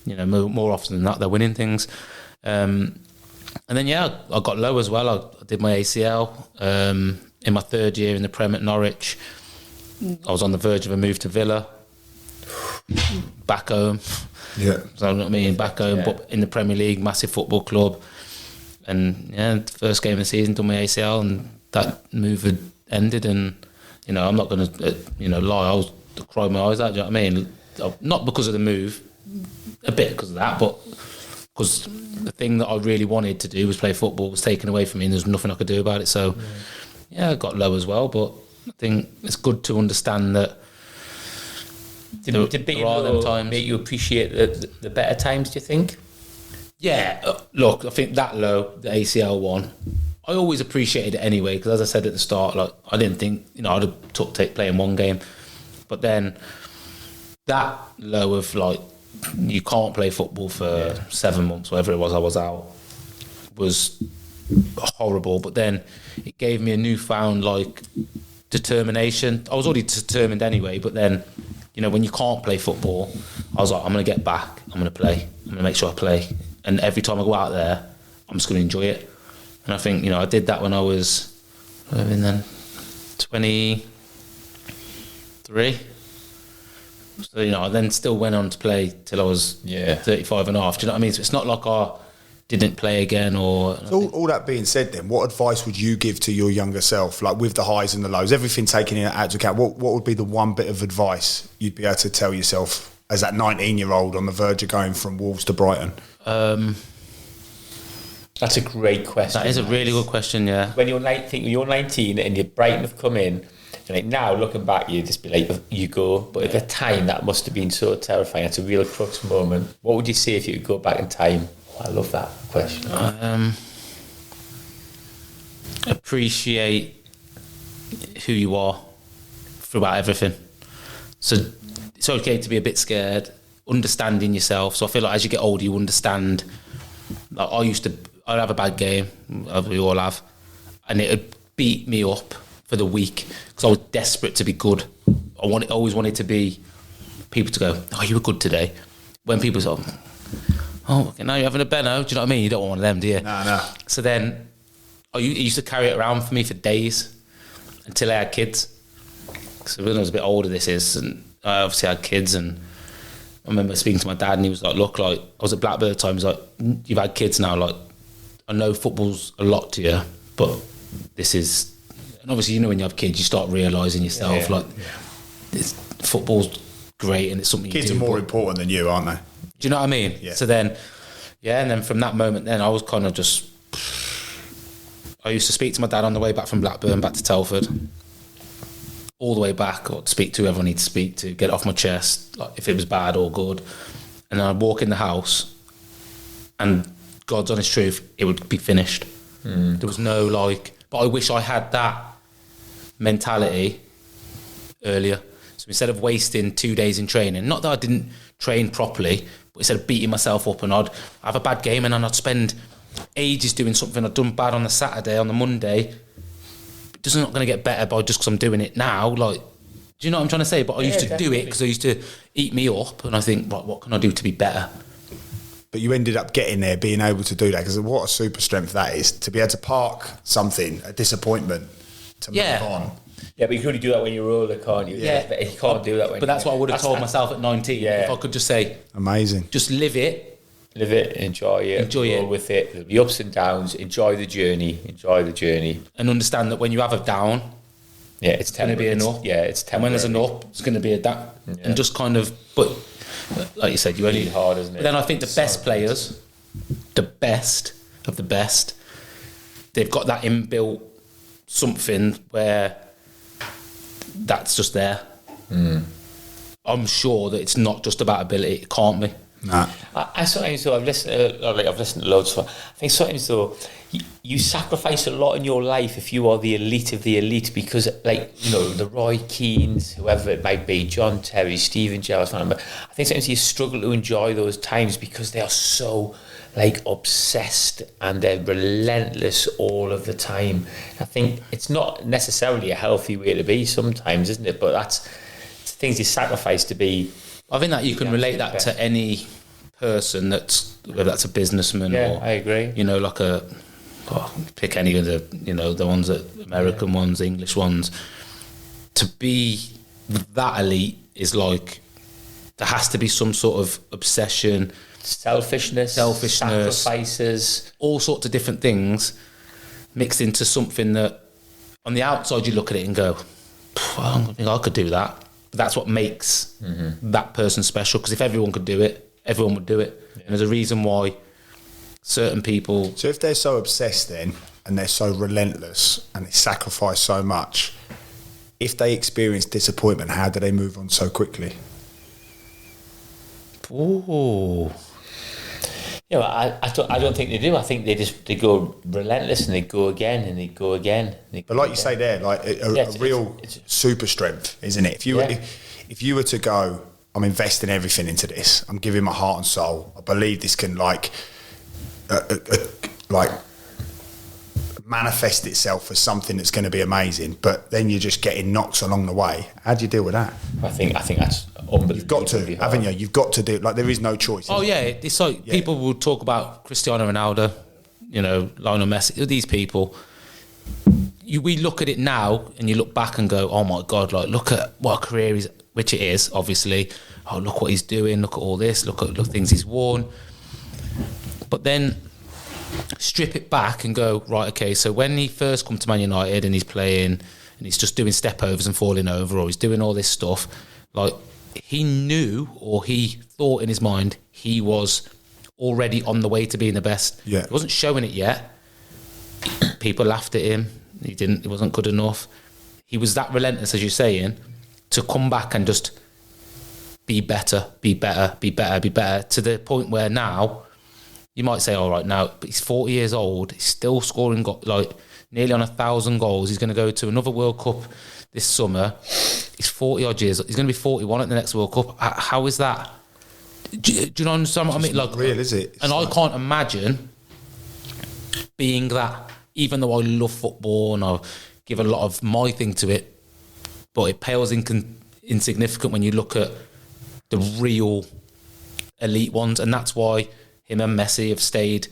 more often than not, they're winning things. And then, I got low as well. I did my ACL in my third year in the Prem at Norwich. I was on the verge of a move to Villa, back home. Yeah. So, you know what I mean, back home, but in the Premier League, massive football club. And, the first game of the season, done my ACL, and that move had ended. And, I'm not going to, lie, I was crying my eyes out, do you know what I mean? Not because of the move, a bit because of that, but because the thing that I really wanted to do was play football was taken away from me and there's nothing I could do about it. So, I got low as well, but I think it's good to understand that Did being there are them low times. make you appreciate the better times, do you think? Yeah, look, I think that low, the ACL one, I always appreciated it anyway, because as I said at the start, like, I didn't think, I'd have took playing one game. But then that low of, like, you can't play football for 7 months, whatever it was I was out, was horrible. But then it gave me a newfound, like, determination. I was already determined anyway, but then, when you can't play football, I was like, I'm going to get back, I'm going to play, I'm going to make sure I play. And every time I go out there, I'm just going to enjoy it. And I think, I did that when I was, 23. So, I then still went on to play till I was 35 and a half. Do you know what I mean? So it's not like I didn't play again or... So all that being said then, what advice would you give to your younger self, like with the highs and the lows, everything taken into account, what would be the one bit of advice you'd be able to tell yourself as that 19-year-old on the verge of going from Wolves to Brighton? That's a great question. That is a really good question, yeah. When you're 19 and you're Brighton have come in, like now looking back, you just be like, you go. But at the time, that must have been so terrifying. It's a real crux moment. What would you say if you could go back in time? Oh, I love that question. Appreciate who you are throughout everything. So it's okay to be a bit scared, understanding yourself. So I feel like as you get older, you understand. Like I'd have a bad game, as we all have, and it would beat me up for the week because I was desperate to be good. I always wanted to be people to go, oh, you were good today. When people say, oh, okay, now you're having a Benno, do you know what I mean? You don't want one of them, do you? No. So then it used to carry it around for me for days until I had kids. So when I was a bit older, and I obviously had kids, and I remember speaking to my dad and he was like, look, like, I was at Blackburn at the time, he was like, you've had kids now, like, I know football's a lot to you, but this is... And obviously, when you have kids, you start realising yourself, football's great and it's something Kids you do. are more important than you, aren't they? Do you know what I mean? Yeah. So then, and then from that moment then, I was kind of just... I used to speak to my dad on the way back from Blackburn, back to Telford, all the way back, or to speak to whoever I need to speak to, get it off my chest, like if it was bad or good. And then I'd walk in the house and God's honest truth, it would be finished. There was no but I wish I had that mentality earlier. So instead of wasting 2 days in training, not that I didn't train properly, but instead of beating myself up and I'd have a bad game and then I'd spend ages doing something I'd done bad on the Saturday, on the Monday, it's not going to get better by just because I'm doing it now. Do you know what I'm trying to say? But I used to do it because I used to eat me up, and I think, right, what can I do to be better? But you ended up getting there, being able to do that, because what a super strength that is, to be able to park something, a disappointment, to move on. Yeah, but you can only do that when you're older, can't you? Yeah. But you can't do that when But that's what I would have told myself at 19. Yeah. If I could just say, amazing, just live it, enjoy it, roll with it. There'll be ups and downs. Enjoy the journey, and understand that when you have a down, it's going to be an up. Yeah, it's temporary. And when there's an up, it's going to be a down. And just kind of, but like you said, you only hard, isn't it? But then I think the best players, the best of the best, they've got that inbuilt something where that's just there. I'm sure that it's not just about ability. It can't be. Nah. I sometimes though I've listened to loads. So I think sometimes though you sacrifice a lot in your life if you are the elite, because the Roy Keanes, whoever it might be, John Terry, Stephen Gerrard, but I think sometimes you struggle to enjoy those times because they are so obsessed and they're relentless all of the time. I think it's not necessarily a healthy way to be sometimes, isn't it? But that's things you sacrifice to be. I think that you can relate that to any person whether that's a businessman or I agree. Pick any of the ones that American ones, English ones. To be that elite is there has to be some sort of obsession, selfishness, sacrifices, all sorts of different things mixed into something that on the outside you look at it and go, I don't think I could do that. That's what makes that person special, because if everyone could do it, everyone would do it. And there's a reason why certain people... So if they're so obsessed then, and they're so relentless, and they sacrifice so much, if they experience disappointment, how do they move on so quickly? Ooh. I don't think they do. I think they go relentless and they go again and they go again. But like you say there, a real super strength, isn't it? If you were to go, I'm investing everything into this, I'm giving my heart and soul, I believe this can manifest itself as something that's going to be amazing, but then you're just getting knocks along the way. How do you deal with that? I think that's unbelievable. You've got to, haven't you? You've got to do it. There is no choice. Oh yeah, it's people will talk about Cristiano Ronaldo, Lionel Messi, these people. We look at it now and you look back and go, oh my God, look at what a career is, which it is, obviously. Oh, look what he's doing, look at all this, look at the things he's won. But then strip it back and go, right, okay, so when he first come to Man United and he's playing and he's just doing step overs and falling over, or he's doing all this stuff, he knew, or he thought in his mind, he was already on the way to being the best. Yeah. He wasn't showing it yet. People laughed at him. He wasn't good enough. He was that relentless, as you're saying, to come back and just be better, to the point where now you might say, all right, now, but he's 40 years old, he's still scoring nearly on 1,000 goals. He's going to go to another World Cup this summer. He's 40 odd years. He's going to be 41 at the next World Cup. How is that? Do you understand what I mean? Real, is it? And I can't imagine being that, even though I love football and I give a lot of my thing to it, but it pales insignificant when you look at the real elite ones. And that's why him and Messi have stayed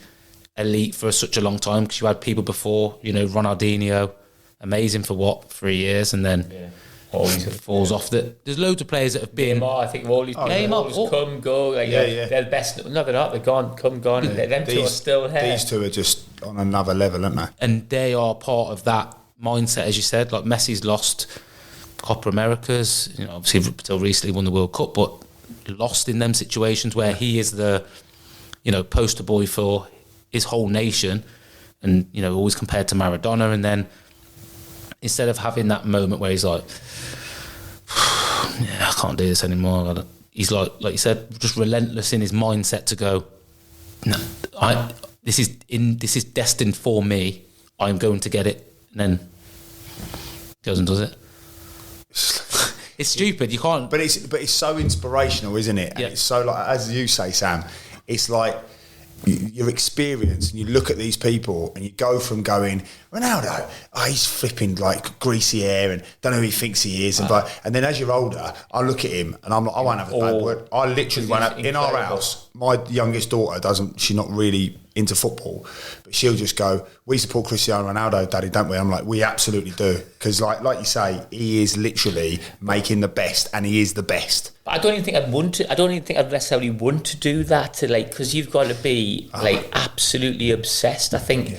elite for such a long time, because you had people before, Ronaldinho, amazing for 3 years, and then falls off. There's loads of players that have been. I think all these come, go. They're the best. No, they're not. They're gone. Come, gone. And them two are still here. These two are just on another level, aren't they? And they are part of that mindset, as you said. Like Messi's lost Copa Americas. Obviously, until recently won the World Cup, but lost in them situations where he is the poster boy for his whole nation, and always compared to Maradona. And then instead of having that moment where he's like, I can't do this anymore, he's like you said, just relentless in his mindset to go, no, this is destined for me. I'm going to get it, and then goes and does it. It's stupid. You can't. But it's so inspirational, isn't it? And Yeah. it's so, like, as you say, Sam, it's like your experience, and you look at these people and you go from going, Ronaldo, he's flipping like greasy hair and don't know who he thinks he is, and then as you're older, I look at him and I'm like, I won't have a bad word. I literally won't have. In our house, my youngest daughter she's not really into football, but she'll just go, we support Cristiano Ronaldo, Daddy, don't we? I'm like, we absolutely do, because like you say, he is literally making the best, and he is the best. I don't even think I'd want to. I don't even think I'd necessarily want to do that. Because you've got to be absolutely obsessed. I think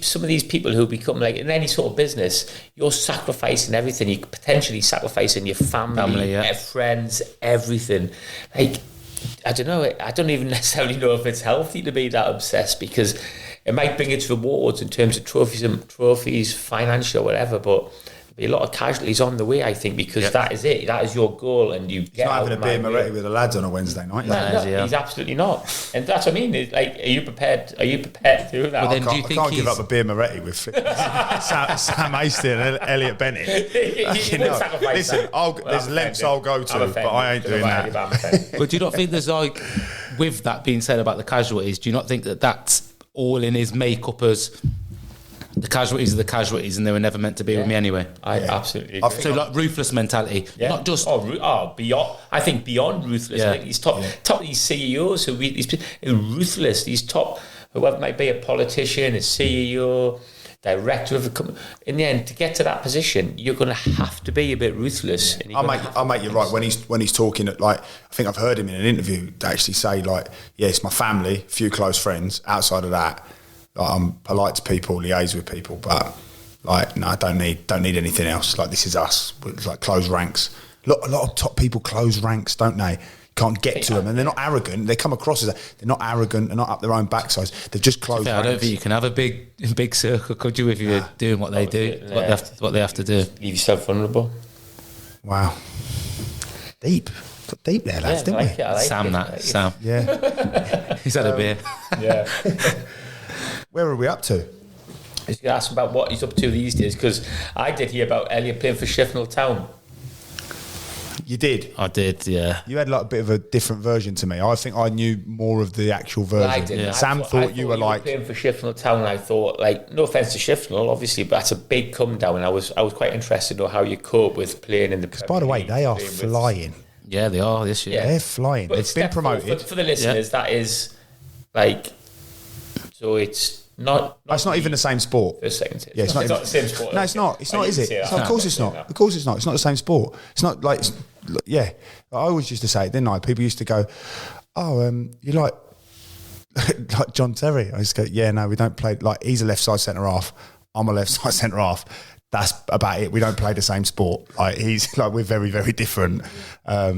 some of these people who become like in any sort of business, you're sacrificing everything. You're potentially sacrificing your family, friends, everything. Like, I don't know. I don't even necessarily know if it's healthy to be that obsessed, because it might bring its rewards in terms of trophies, financial, whatever, but be a lot of casualties on the way, I think, because that is it. That is your goal, and you get not having a beer Moretti with the lads on a Wednesday night. No, he's absolutely not, and that's what I mean. It's like, are you prepared to do that? Well, then, I can't give up a beer Moretti with Sam Aiston and Elliott Bennett. Listen, there's lengths I'll go to, but I ain't doing that. But do you not think there's like, with that being said about the casualties, do you not think that that's all in his makeup as the casualties are the casualties, and they were never meant to be with me anyway? I absolutely agree. So like ruthless mentality, not just beyond. I think beyond ruthless. I think these top of these CEOs who are ruthless. These top, whoever it might be, a politician, a CEO, director of a company. In the end, to get to that position, you're going to have to be a bit ruthless. I'll make you right when he's talking at, like, I think I've heard him in an interview to actually say, like, it's my family, a few close friends. Outside of that, like, I'm polite to people, liaise with people, but like, no, I don't need anything else. Like, this is us. It's like close ranks. A lot of top people close ranks, don't they? Can't get to them, and they're not arrogant. They come across as they're not arrogant. They're not up their own backsides. They've just closed ranks. I don't think you can have a big circle, could you, if you're doing what they do, what they have to do. Leave yourself vulnerable. Wow, deep. Got deep there, lads, didn't we? Sam. Yeah, He's had a beer. Yeah. Where are we up to? I was going to ask about what he's up to these days, because I did hear about Elliott playing for Sheffield Town. You did? I did, yeah. You had like a bit of a different version to me. I think I knew more of the actual version. I did. Yeah. Sam thought you were like playing for Sheffield Town, and I thought, like, no offence to Sheffield, obviously, but that's a big come down. And I was quite interested to know how you cope with playing in the Premier League. By the way, they are flying. Yeah, they are this year. Yeah. They're flying. They've been promoted. For the listeners, that is like, so it's not. It's not even the same sport. For a second, yeah, it's not the same sport. No, it's not. It's not, is it? Of course it's not. Of course it's not. It's not the same sport. It's not like. Yeah, I always used to say it, didn't I? People used to go, you like John Terry? I used to go, yeah, no, we don't play. Like, he's a left side centre half. I'm a left side centre half. That's about it. We don't play the same sport. Like, we're very, very different. But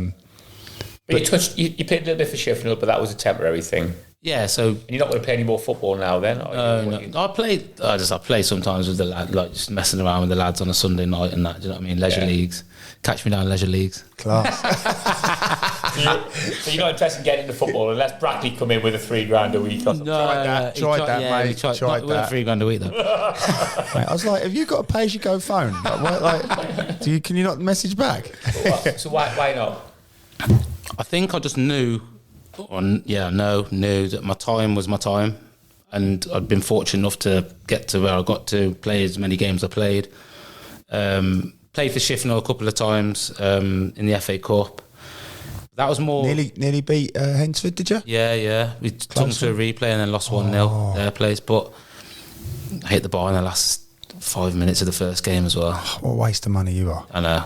you played a little bit for Sheffield, but that was a temporary thing. Yeah, so and you're not going to play any more football now, then? No. I play sometimes with the lad, like just messing around with the lads on a Sunday night and that. Do you know what I mean? Leisure leagues. Catch me down leisure leagues. Class. So you're not interested in getting into football unless Brackley come in with a $3,000 a week or something? Tried that, mate. Tried that. $3,000 a week though. Mate, I was like, have you got a pay-as-you-go phone? Can you not message back? So why not? I think I just knew that my time was my time, and I'd been fortunate enough to get to where I got to, play as many games I played. Played for Sheffield a couple of times in the FA Cup. That was more... Nearly beat Hensford, did you? Yeah. We took to a replay and then lost 1-0 their place, but I hit the bar in the last 5 minutes of the first game as well. What a waste of money you are. I know.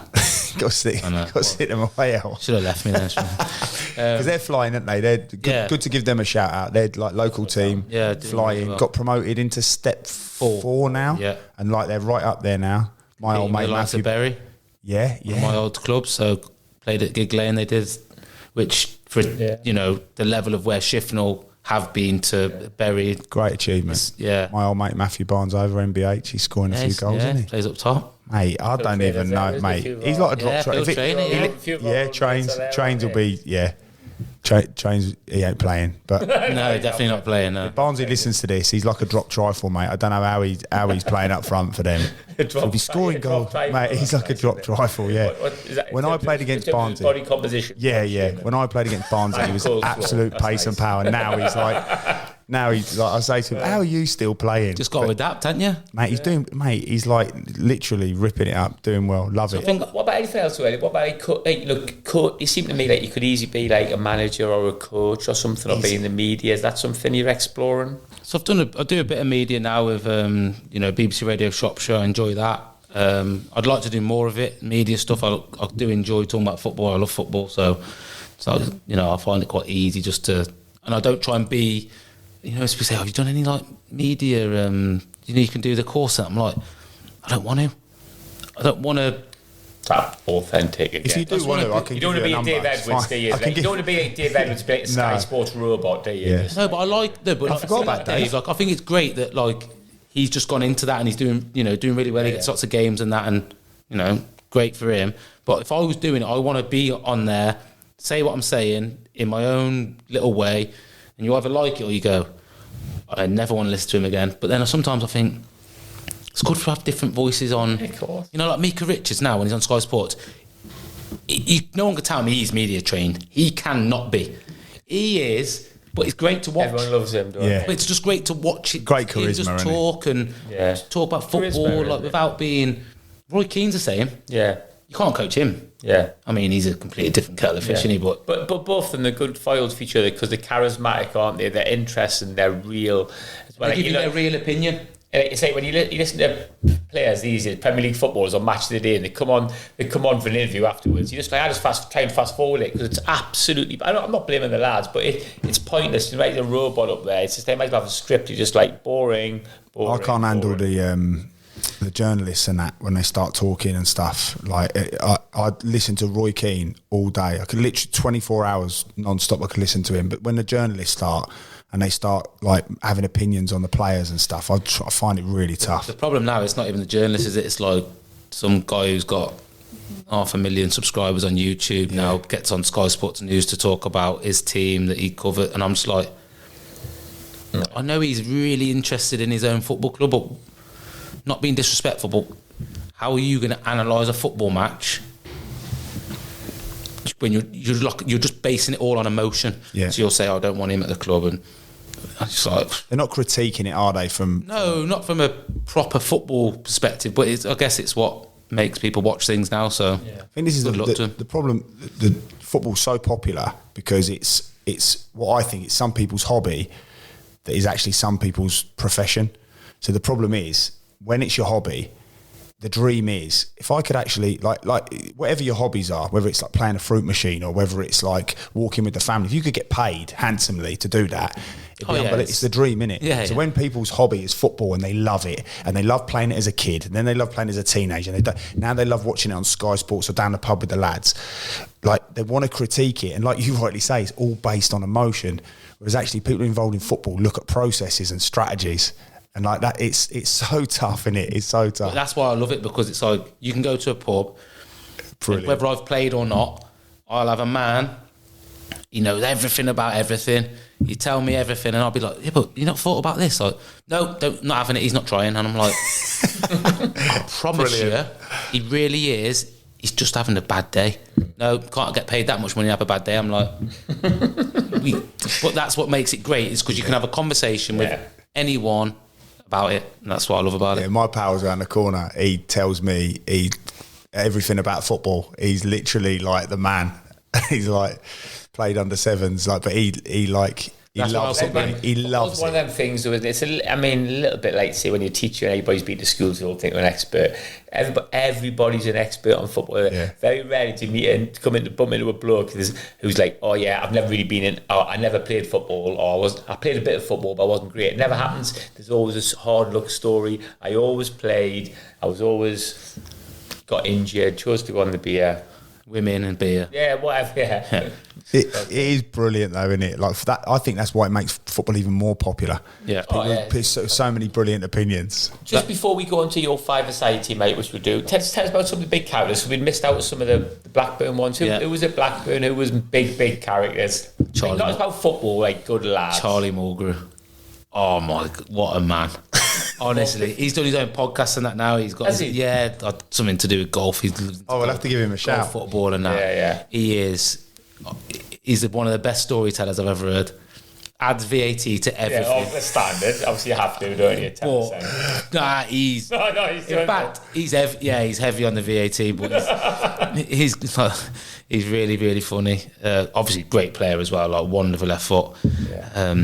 Got to sit them away out. Should have left me then. Because they're flying, aren't they? They're good to give them a shout out. They're like local team, flying. Well. Got promoted into step 4 now, and like they're right up there now. My old mate Matthew Berry, my old club. So played at Gig Lane. They did, which for the level of where Shifnal have been to Berry, great achievement. Yeah, my old mate Matthew Barnes over MBH. He's scoring a few goals, isn't he? Plays up top. Mate, I don't even know, mate. He's like a drop trainer. Trains will be, Trains, he ain't playing. But No, definitely not playing. No. Barnsley listens to this. He's like a drop trifle, mate. I don't know how he's playing up front for them. He'll be scoring goals, mate. He's like a drop trifle. Yeah. When I played against Barnsley, body composition. Yeah. When I played against Barnsley, he was absolute pace and power. Now he's like, I say to him, how are you still playing? Just got to adapt, haven't you? Mate, he's like literally ripping it up, doing well, love it. What about anything else, Elliott? What about you seem to me like you could easily be like a manager or a coach or something, or be in the media. Is that something you're exploring? So I do a bit of media now with BBC Radio Shropshire. I enjoy that. I'd like to do more of it, media stuff. I do enjoy talking about football. I love football, so I find it quite easy just to, and I don't try and be. People say, have you done any like media? You can do the course. I'm like, I don't want to. That authentic again. If you do want to, I can. You don't want to be a Dave Edwards, do you? You don't want to be a Dave Edwards, a Sky Sports robot, do you? Yeah. No, but I like. No, but I forgot about Dave. Like, I think it's great that like he's just gone into that and he's doing really well. He gets lots of games and that, and great for him. But if I was doing it, I want to be on there, say what I'm saying in my own little way. And you either like it or you go, I never want to listen to him again. But then sometimes I think it's good to have different voices on. Of course. Like Mika Richards now when he's on Sky Sports. No one can tell me he's media trained. He cannot be. He is, but it's great to watch. Everyone loves him, don't they? But it's just great to watch it. Great charisma, just isn't talk and talk about football Charisma, without being. Roy Keane's the same. Yeah. You can't coach him. Yeah. I mean, he's a completely different kettle of fish, isn't he? But both of them are good foils for each other because they're charismatic, aren't they? They're interesting, they're real. As well. they give you their real opinion. It's like when you listen to players these days, Premier League footballers on Match of the Day, and they come on for an interview afterwards. You just like, I just try and fast forward it because it's absolutely. I'm not blaming the lads, but it's pointless. You write a robot up there. It's just they might as well have a script. You're just like boring. I can't handle the journalists and that when they start talking and stuff. Like I listen to Roy Keane all day. I could literally 24 hours non-stop. I could listen to him. But when the journalists start and they start like having opinions on the players and stuff, I find it really tough. The problem now it's not even the journalists, is it? It's like some guy who's got 500,000 subscribers on YouTube now gets on Sky Sports News to talk about his team that he covered, and I'm just like, I know he's really interested in his own football club, but not being disrespectful, but how are you going to analyse a football match when you're just basing it all on emotion? Yeah. So you'll say, I don't want him at the club, and I just like, they're not critiquing it, are they? No, not from a proper football perspective, but I guess it's what makes people watch things now. So I think this is the problem. The football's so popular because it's what I think it's some people's hobby that is actually some people's profession. So the problem is, when it's your hobby, the dream is, if I could actually, like whatever your hobbies are, whether it's like playing a fruit machine or whether it's like walking with the family, if you could get paid handsomely to do that, it's the dream, innit? Yeah, so when people's hobby is football and they love it, and they love playing it as a kid, and then they love playing it as a teenager, and now they love watching it on Sky Sports or down the pub with the lads, like they want to critique it, and like you rightly say, it's all based on emotion, whereas actually people involved in football look at processes and strategies. And like that, it's so tough, innit? It's so tough. But that's why I love it, because it's like you can go to a pub, whether I've played or not, I'll have a man, he knows everything about everything. You tell me everything, and I'll be like, yeah, but you not thought about this? Like, no, not having it. He's not trying, and I'm like, I promise you, he really is. He's just having a bad day. No, can't get paid that much money to have a bad day. I'm like, but that's what makes it great, is because you can have a conversation with anyone about it, and that's what I love about it. My pal's around the corner. He tells me everything about football. He's literally like the man. He's like played under sevens, like, but he loves it. He loves it. It's one of them things, isn't it? A little bit like, say, when you're a teacher and everybody's been to school, so you all think you're an expert. Everybody's an expert on football. Yeah. Very rarely to meet and bump into a bloke who's like, oh yeah, I've never really been in, I never played football, or I played a bit of football but I wasn't great. It never happens. There's always a hard luck story. I always played, I was always got injured, chose to go on the beer. Women and beer. Yeah, whatever, yeah. It is brilliant though, isn't it? Like for that, I think that's why it makes football even more popular. Yeah. So many brilliant opinions. Just before we go on to your five-a-side team, mate, which we do, tell us about some of the big characters. So we missed out some of the Blackburn ones. Who was at Blackburn? Who was big characters? Charlie. Not about football, like good lads. Charlie Mulgrew. Oh my God, what a man! Honestly, he's done his own podcast and that now. He's got something to do with golf. We'll have to give him a shout. Golf, football, and that. Yeah. He's one of the best storytellers I've ever heard. Adds VAT to everything. Yeah, the standard. Obviously, you have to, don't you? 10%. Nah, he's. No, he's in fact, he's heavy on the VAT, but he's really, really funny. Obviously, great player as well. Like wonderful left foot. Yeah.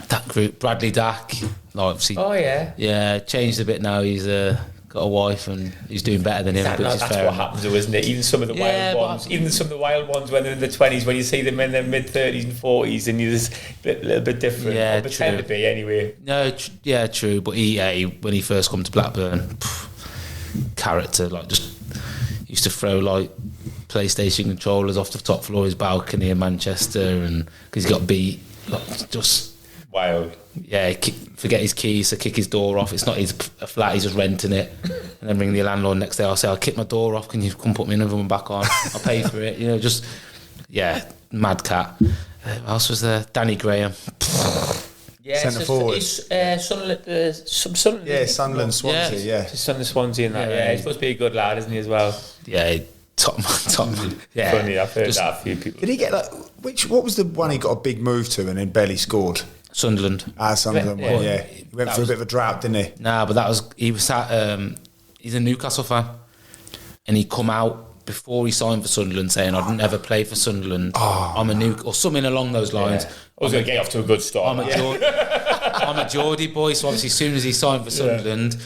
That group, Bradley Dack. Obviously. Oh yeah. Yeah, changed a bit now. He's got a wife and he's doing better than him. That's what happens, though, isn't it? Even some of the wild ones, when they're in the 20s, when you see them in their mid 30s and 40s, and you're just a little bit different. Yeah, or pretend to be anyway. No, true. But he when he first come to Blackburn, character, like just used to throw like PlayStation controllers off the top floor of his balcony in Manchester, and because he got beat, like, just wild. Yeah, forget his keys, so kick his door off. It's not his a flat, he's just renting it. And then ring the landlord next day. I'll say, I'll kick my door off. Can you come put me another one back on? I'll pay for it. Mad cat. What else was there? Danny Graham. Yeah, centre forward. Sunderland. Sunderland, Swansea. Yeah, Sunderland, Swansea, and that. Yeah, he's supposed to be a good lad, isn't he, as well? Yeah, top man. Yeah, funny. I've heard that a few people. Did he get what was the one he got a big move to and then barely scored? Sunderland. Sunderland. Yeah. He went through a bit of a drought, didn't he? Nah, but he was at. He's a Newcastle fan, and he come out before he signed for Sunderland saying, "I'd never play for Sunderland. I'm a or something along those lines." Yeah. I was going to get off to a good start. I'm a Geordie boy, so obviously as soon as he signed for Sunderland,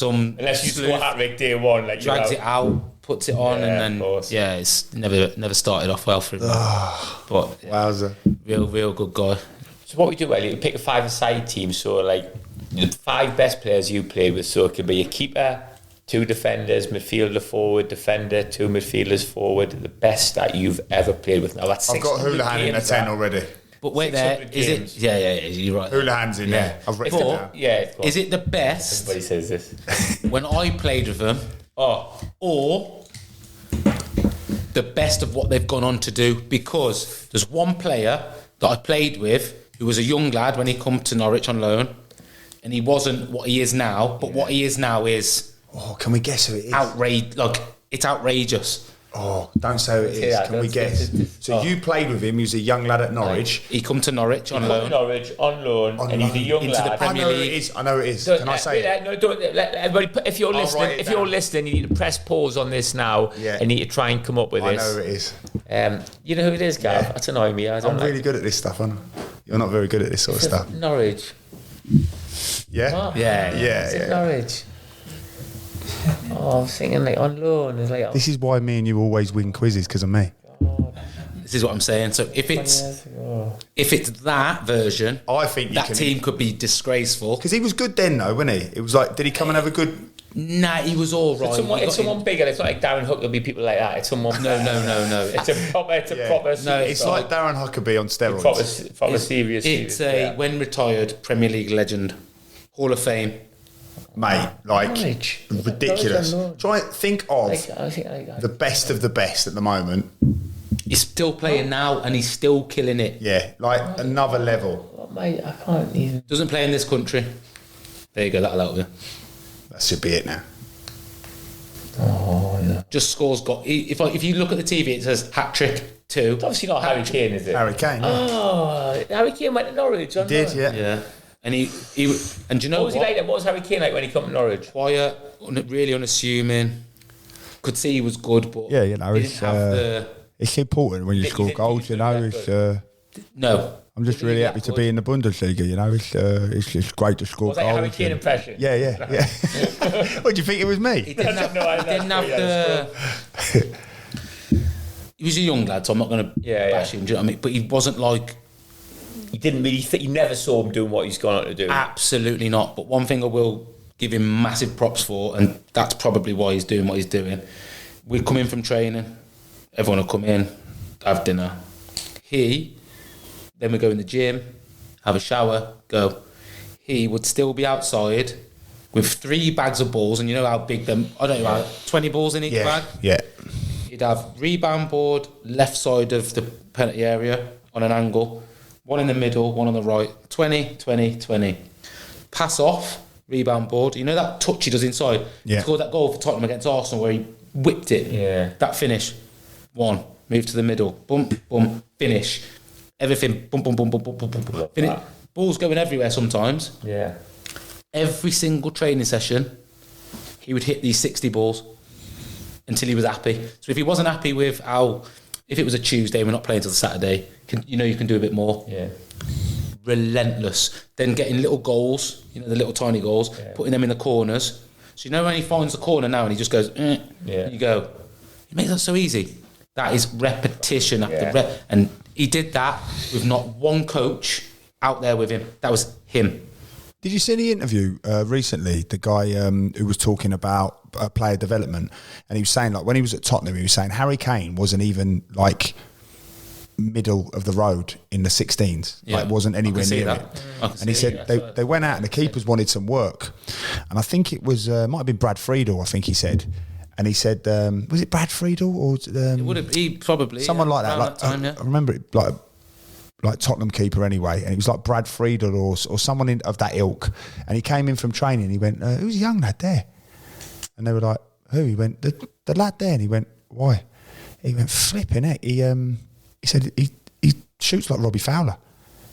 unless you score a hat-trick day one, like drags it out, puts it on, and then it's never started off well for him. But wowza, real good guy. So what we do, Elliot, we pick a five-a-side team. So like the 5 best players you played with. So it could be a keeper, 2 defenders, midfielder, forward, defender, 2 midfielders, forward. The best that you've ever played with. Now that's I've got Houlihan in a 10 already. But wait there, is it? Yeah, you're right. Houlihan's in there. I've written it down. Yeah. Is it the best? Everybody says this. When I played with them, or the best of what they've gone on to do? Because there's one player that I played with who was a young lad when he come to Norwich on loan, and he wasn't what he is now. But what he is now is can we guess who it is? It's outrageous. Don't say who it is. Can we guess? So you played with him. He was a young lad at Norwich. He come to Norwich on loan. And he's a young lad. The Premier League. I know it is. Can I say it? No, don't let everybody. If you're listening, you need to press pause on this now. Yeah. And you need to try and come up with this. I know who it is. You know who it is, Gav? Yeah. That's annoying me. I'm really good at this stuff, aren't I? You're not very good at this sort of stuff. Norwich. Yeah. What? Yeah. Norwich. I was thinking like on loan. It's like This is why me and you always win quizzes, because of me. This is what I'm saying. So if it's that version, I think that team could be disgraceful. Because he was good then, though, wasn't he? It was like, did he come and have a good? Nah, he was all right. It's someone bigger. It's not like Darren Huckabee, people like that. It's someone. No. It's a proper. No, it's like Darren Huckabee on steroids. Proper serious. It's when retired Premier League legend, Hall of Fame. Mate, Norwich. Ridiculous. Try think of the the best of the best at the moment. He's still playing now, and he's still killing it. Yeah, like another level. Mate, I can't even. Doesn't play in this country. There you go. That'll help you. That should be it now. Oh yeah. Just scores. If you look at the TV, it says hat trick 2. It's obviously not Harry Kane, is it? Harry Kane. Yeah. Oh, Harry Kane went to Norwich. He did, yeah. Yeah. And do you know what was he like? What was Harry Kane like when he came to Norwich? Quiet, really unassuming. Could see he was good, but Yeah, you know, he didn't have it's important when you score goals. You know, no. I'm just really happy to be in the Bundesliga. You know, it's great to score Was that goals. a Harry Kane impression? Yeah. What do you think it was me? He didn't have he was a young lad, so I'm not going to bash him. Do you know what I mean? But he wasn't like. He didn't really. You never saw him doing what he's gone on to do. Absolutely not. But one thing I will give him massive props for, and that's probably why he's doing what he's doing. We'd come in from training. Everyone would come in, have dinner. Then we go in the gym, have a shower, go. He would still be outside with 3 bags of balls, and you know how big them. I don't know, 20 balls in each bag. Yeah. He'd have rebound board left side of the penalty area on an angle, one in the middle, one on the right, 20, 20, 20. Pass off, rebound board. You know that touch he does inside? Yeah. He scored that goal for Tottenham against Arsenal where he whipped it. Yeah. That finish. One, move to the middle, boom, boom, finish. Everything, boom, boom, boom, boom, boom, boom, boom. Finish. Ball's going everywhere sometimes. Yeah. Every single training session, he would hit these 60 balls until he was happy. So if he wasn't happy with how, if it was a Tuesday, we're not playing till the Saturday, you can do a bit more. Yeah. Relentless. Then getting little goals, the little tiny goals, putting them in the corners. So when he finds the corner now and he just goes, you go, he makes that so easy. That is repetition after rep. And he did that with not one coach out there with him. That was him. Did you see the interview recently? The guy who was talking about player development, and he was saying, like, when he was at Tottenham, he was saying Harry Kane wasn't even like middle of the road in the 16s. Yeah. Like, wasn't anywhere near that. it. And he said they went out and the keepers wanted some work, and I think it was might have been Brad Friedel. I think he said. And he said, was it Brad Friedel or It would have been probably someone like that? Like, time, I remember it like Tottenham keeper anyway, and it was like Brad Friedel or someone of that ilk. And he came in from training. And he went, "Who's the young lad there?" And they were like, "Who?" He went, "The lad there." And he went, "Why?" He went, "Flipping it." He said he shoots like Robbie Fowler.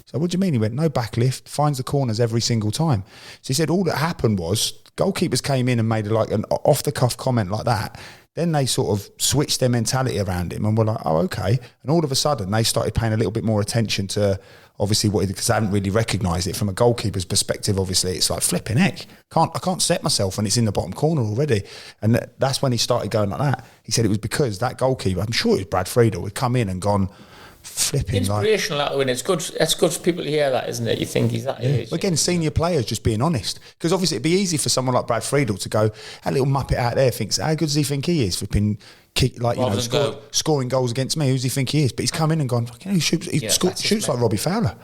So what do you mean? He went, "No backlift, finds the corners every single time." So he said all that happened was goalkeepers came in and made like an off the cuff comment like that. Then they sort of switched their mentality around him and were like, "Oh, okay." And all of a sudden they started paying a little bit more attention to obviously because they hadn't really recognised it from a goalkeeper's perspective. Obviously, it's like flipping heck. I can't set myself when it's in the bottom corner already. And that's when he started going like that. He said it was because that goalkeeper, I'm sure it was Brad Friedel, had come in and gone flipping inspirational that win. It's good for people to hear that, isn't it? You think he's that age. Well, again, senior players just being honest, because obviously it'd be easy for someone like Brad Friedel to go, that little muppet out there thinks, how good does he think he is flipping scoring goals against me? Who does he think he is? But he's come in and gone, he shoots like Robbie Fowler.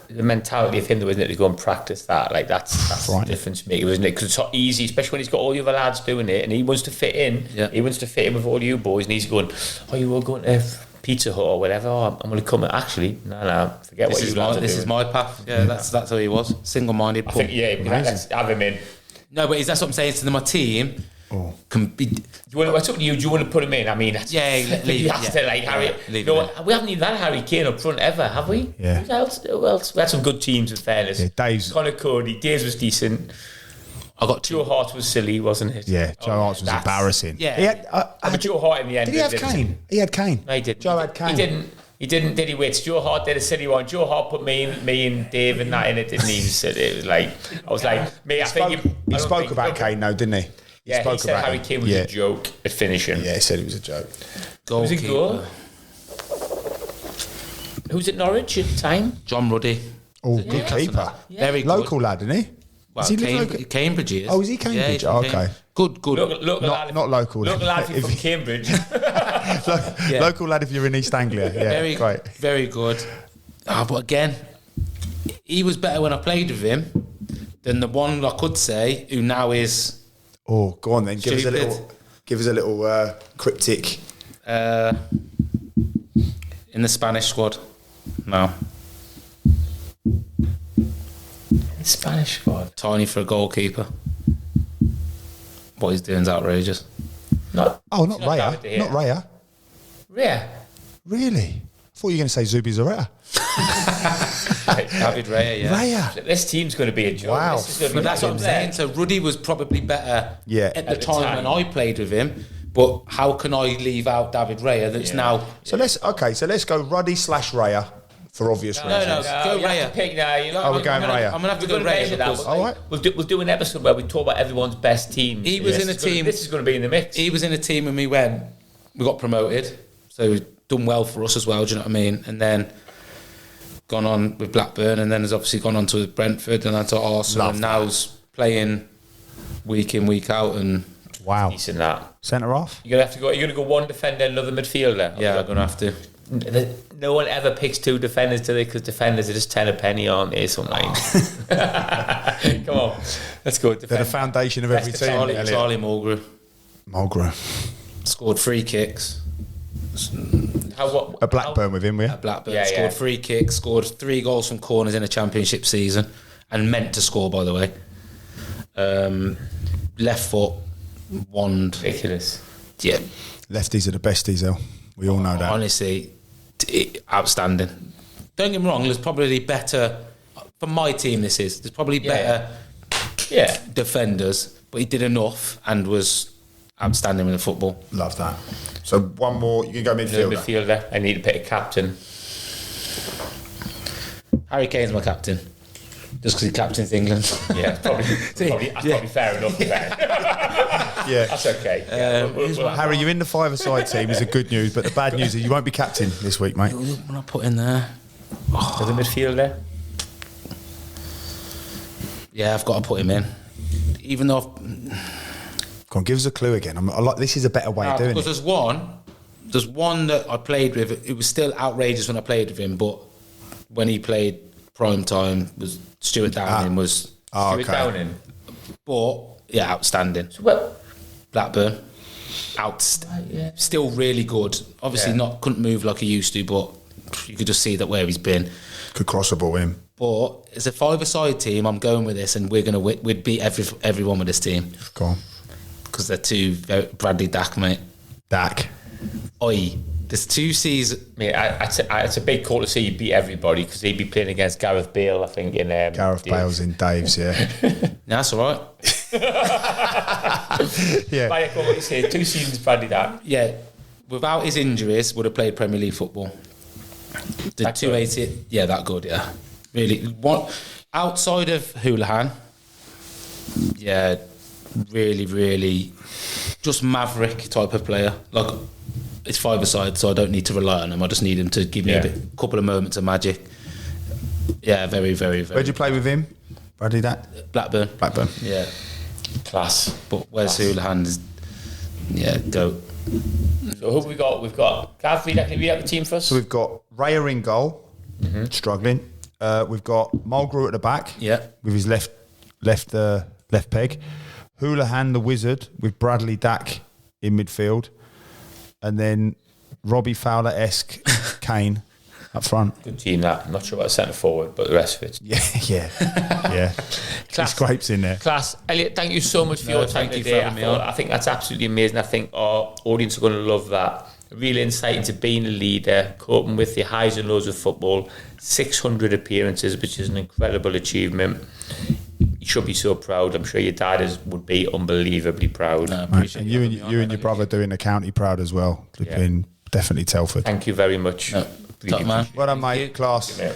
The mentality of him, though, isn't it, to go and practice that? Like that's right. The difference maker, isn't it? Because it's not easy, especially when he's got all the other lads doing it, and he wants to fit in. Yeah. He wants to fit in with all you boys, and he's going, "Oh, you were going to Pizza Hut or whatever. Oh, I'm going to come." Actually, no, forget what you lads are doing. This is my path. Yeah, that's how he was. Single-minded. I think, let's have him in. No, but that's what I'm saying to my team. Can be. What's up to you? Do you want to put him in? I mean, leave Harry. We haven't even had Harry Kane up front ever, have we? Yeah. Who else? We had some good teams, in fairness. Yeah, Dave's. Connor Cody. Dave's was decent. I got Joe Hart was silly, wasn't it? Yeah, Joe Hart was embarrassing. Yeah. He had, but Joe Hart in the end. Did he have Kane? He had Kane. No, he didn't. Joe had Kane. He didn't, did he? Wait, Joe Hart did a silly one. Joe Hart put me and Dave and that in it, didn't he? It was like, I was like, me, he spoke about Kane, though, didn't he? Yeah, he said Harry Kane was a joke at finishing. Yeah, he said it was a joke. Was it goal? Who's at Norwich at the time? John Ruddy. Oh, good keeper. Yeah. Very good. Local lad, isn't he? Well, Cambridge is. Oh, is he Cambridge? Yeah, okay. Good. Not local. Local lad from Cambridge. Local lad if you're in East Anglia. Yeah, great. Very good. But again, he was better when I played with him than the one I could say who now is. Oh, go on then. Give stupid. us a little cryptic. In the Spanish squad. No. Spanish squad. Tiny for a goalkeeper. What he's doing is outrageous. Not Raya. Not Raya. Raya. Really? I thought you were going to say Zubi Zareta. David Raya, yeah. Raya. This team's going to be a joke. Wow. But that's what I'm saying. So Ruddy was probably better at the time when I played with him. But how can I leave out David Raya that's now... So let's go Ruddy / Raya. For obvious reasons. No, go Raya. We're going Raya. I'm going to have to go Raya because... All right. We'll do an episode where we talk about everyone's best teams. He was in a team... This is going to be in the mix. He was in a team when we got promoted. So he's done well for us as well, do you know what I mean? And then gone on with Blackburn and then has obviously gone on to Brentford and then to Arsenal. And now's playing week in, week out and... Wow. Decent that. Centre off? You're going to go one defender, another midfielder? Yeah, I'm going to have to. No one ever picks two defenders, do they? Because defenders are just 10 a penny, aren't they? Sometimes. Come on, let's go. They're the foundation of every team. Charlie Mulgrew Mulgrew scored 3 kicks. At Blackburn with him, yeah. Blackburn Yeah, scored yeah. 3 kicks, scored 3 goals from corners in a championship season, and meant to score, by the way. Left foot, wand. Ridiculous. Yeah, Lefties are the besties, though. We all know that. honestly, outstanding. Don't get me wrong, there's probably better, for my team this is, there's probably better defenders, but he did enough and was outstanding with the football. Love that. So one more, you can go midfielder. Midfielder. I need to pick a captain. Harry Kane's my captain, just because he captains England. Yeah, that's probably fair enough. Yeah. That's okay. Yeah, Harry, you're in the five-a-side team is the good news, but the bad news is you won't be captain this week, mate. When I put in there, as a midfielder. yeah, I've got to put him in, even though Go on, give us a clue again. I like this is a better way of doing because it. there's one that I played with. It was still outrageous when I played with him, but when he played prime time, was Stuart Downing was. Oh, Stuart okay. Downing. But yeah, outstanding. So what? Blackburn, still really good. Obviously, couldn't move like he used to, but you could just see that where he's been. Could cross the ball in. But as a five-a-side team, I'm going with this, and we'd beat everyone with this team Go on. because they're two Bradley Dack, mate. Dak. Oi, there's 2 seasons. It's a big call to see you beat everybody because he'd be playing against Gareth Bale, I think. In Gareth Bale's in Dave's, yeah. No, that's all right. Yeah. By what you say, 2 seasons, Bradley that. Yeah, without his injuries, would have played Premier League football. The That 280, yeah, that good, yeah. Really, outside of Houlihan, yeah, really, really, just maverick type of player. Like, it's five-a-side, so I don't need to rely on him. I just need him to give me a couple of moments of magic. Yeah, very, very, very. Where'd you play with him? Bradley Dak? Blackburn. Blackburn. Yeah, Class. but where's Houlihan? Yeah, go. So who have we got? We've got Gav. Read out the team for us. So we've got Raya in goal, struggling. We've got Mulgrew at the back, Yeah. with his left peg. Houlihan the wizard with Bradley Dack in midfield, and then Robbie Fowler-esque Kane up front. Good team that. I'm not sure about centre forward, but the rest of it. Yeah. He scrapes in there. Class. Elliot, thank you so much for your time thank you for today. having me on. I think that's absolutely amazing. I think our audience are going to love that. A real insight into being a leader, coping with the highs and lows of football. 600 appearances, which is an incredible achievement. You should be so proud. I'm sure your dad would be unbelievably proud. I appreciate And you and your brother doing the county proud as well. They've been definitely Telford. Thank you very much. No, top man. Well done, mate. Class. Yeah.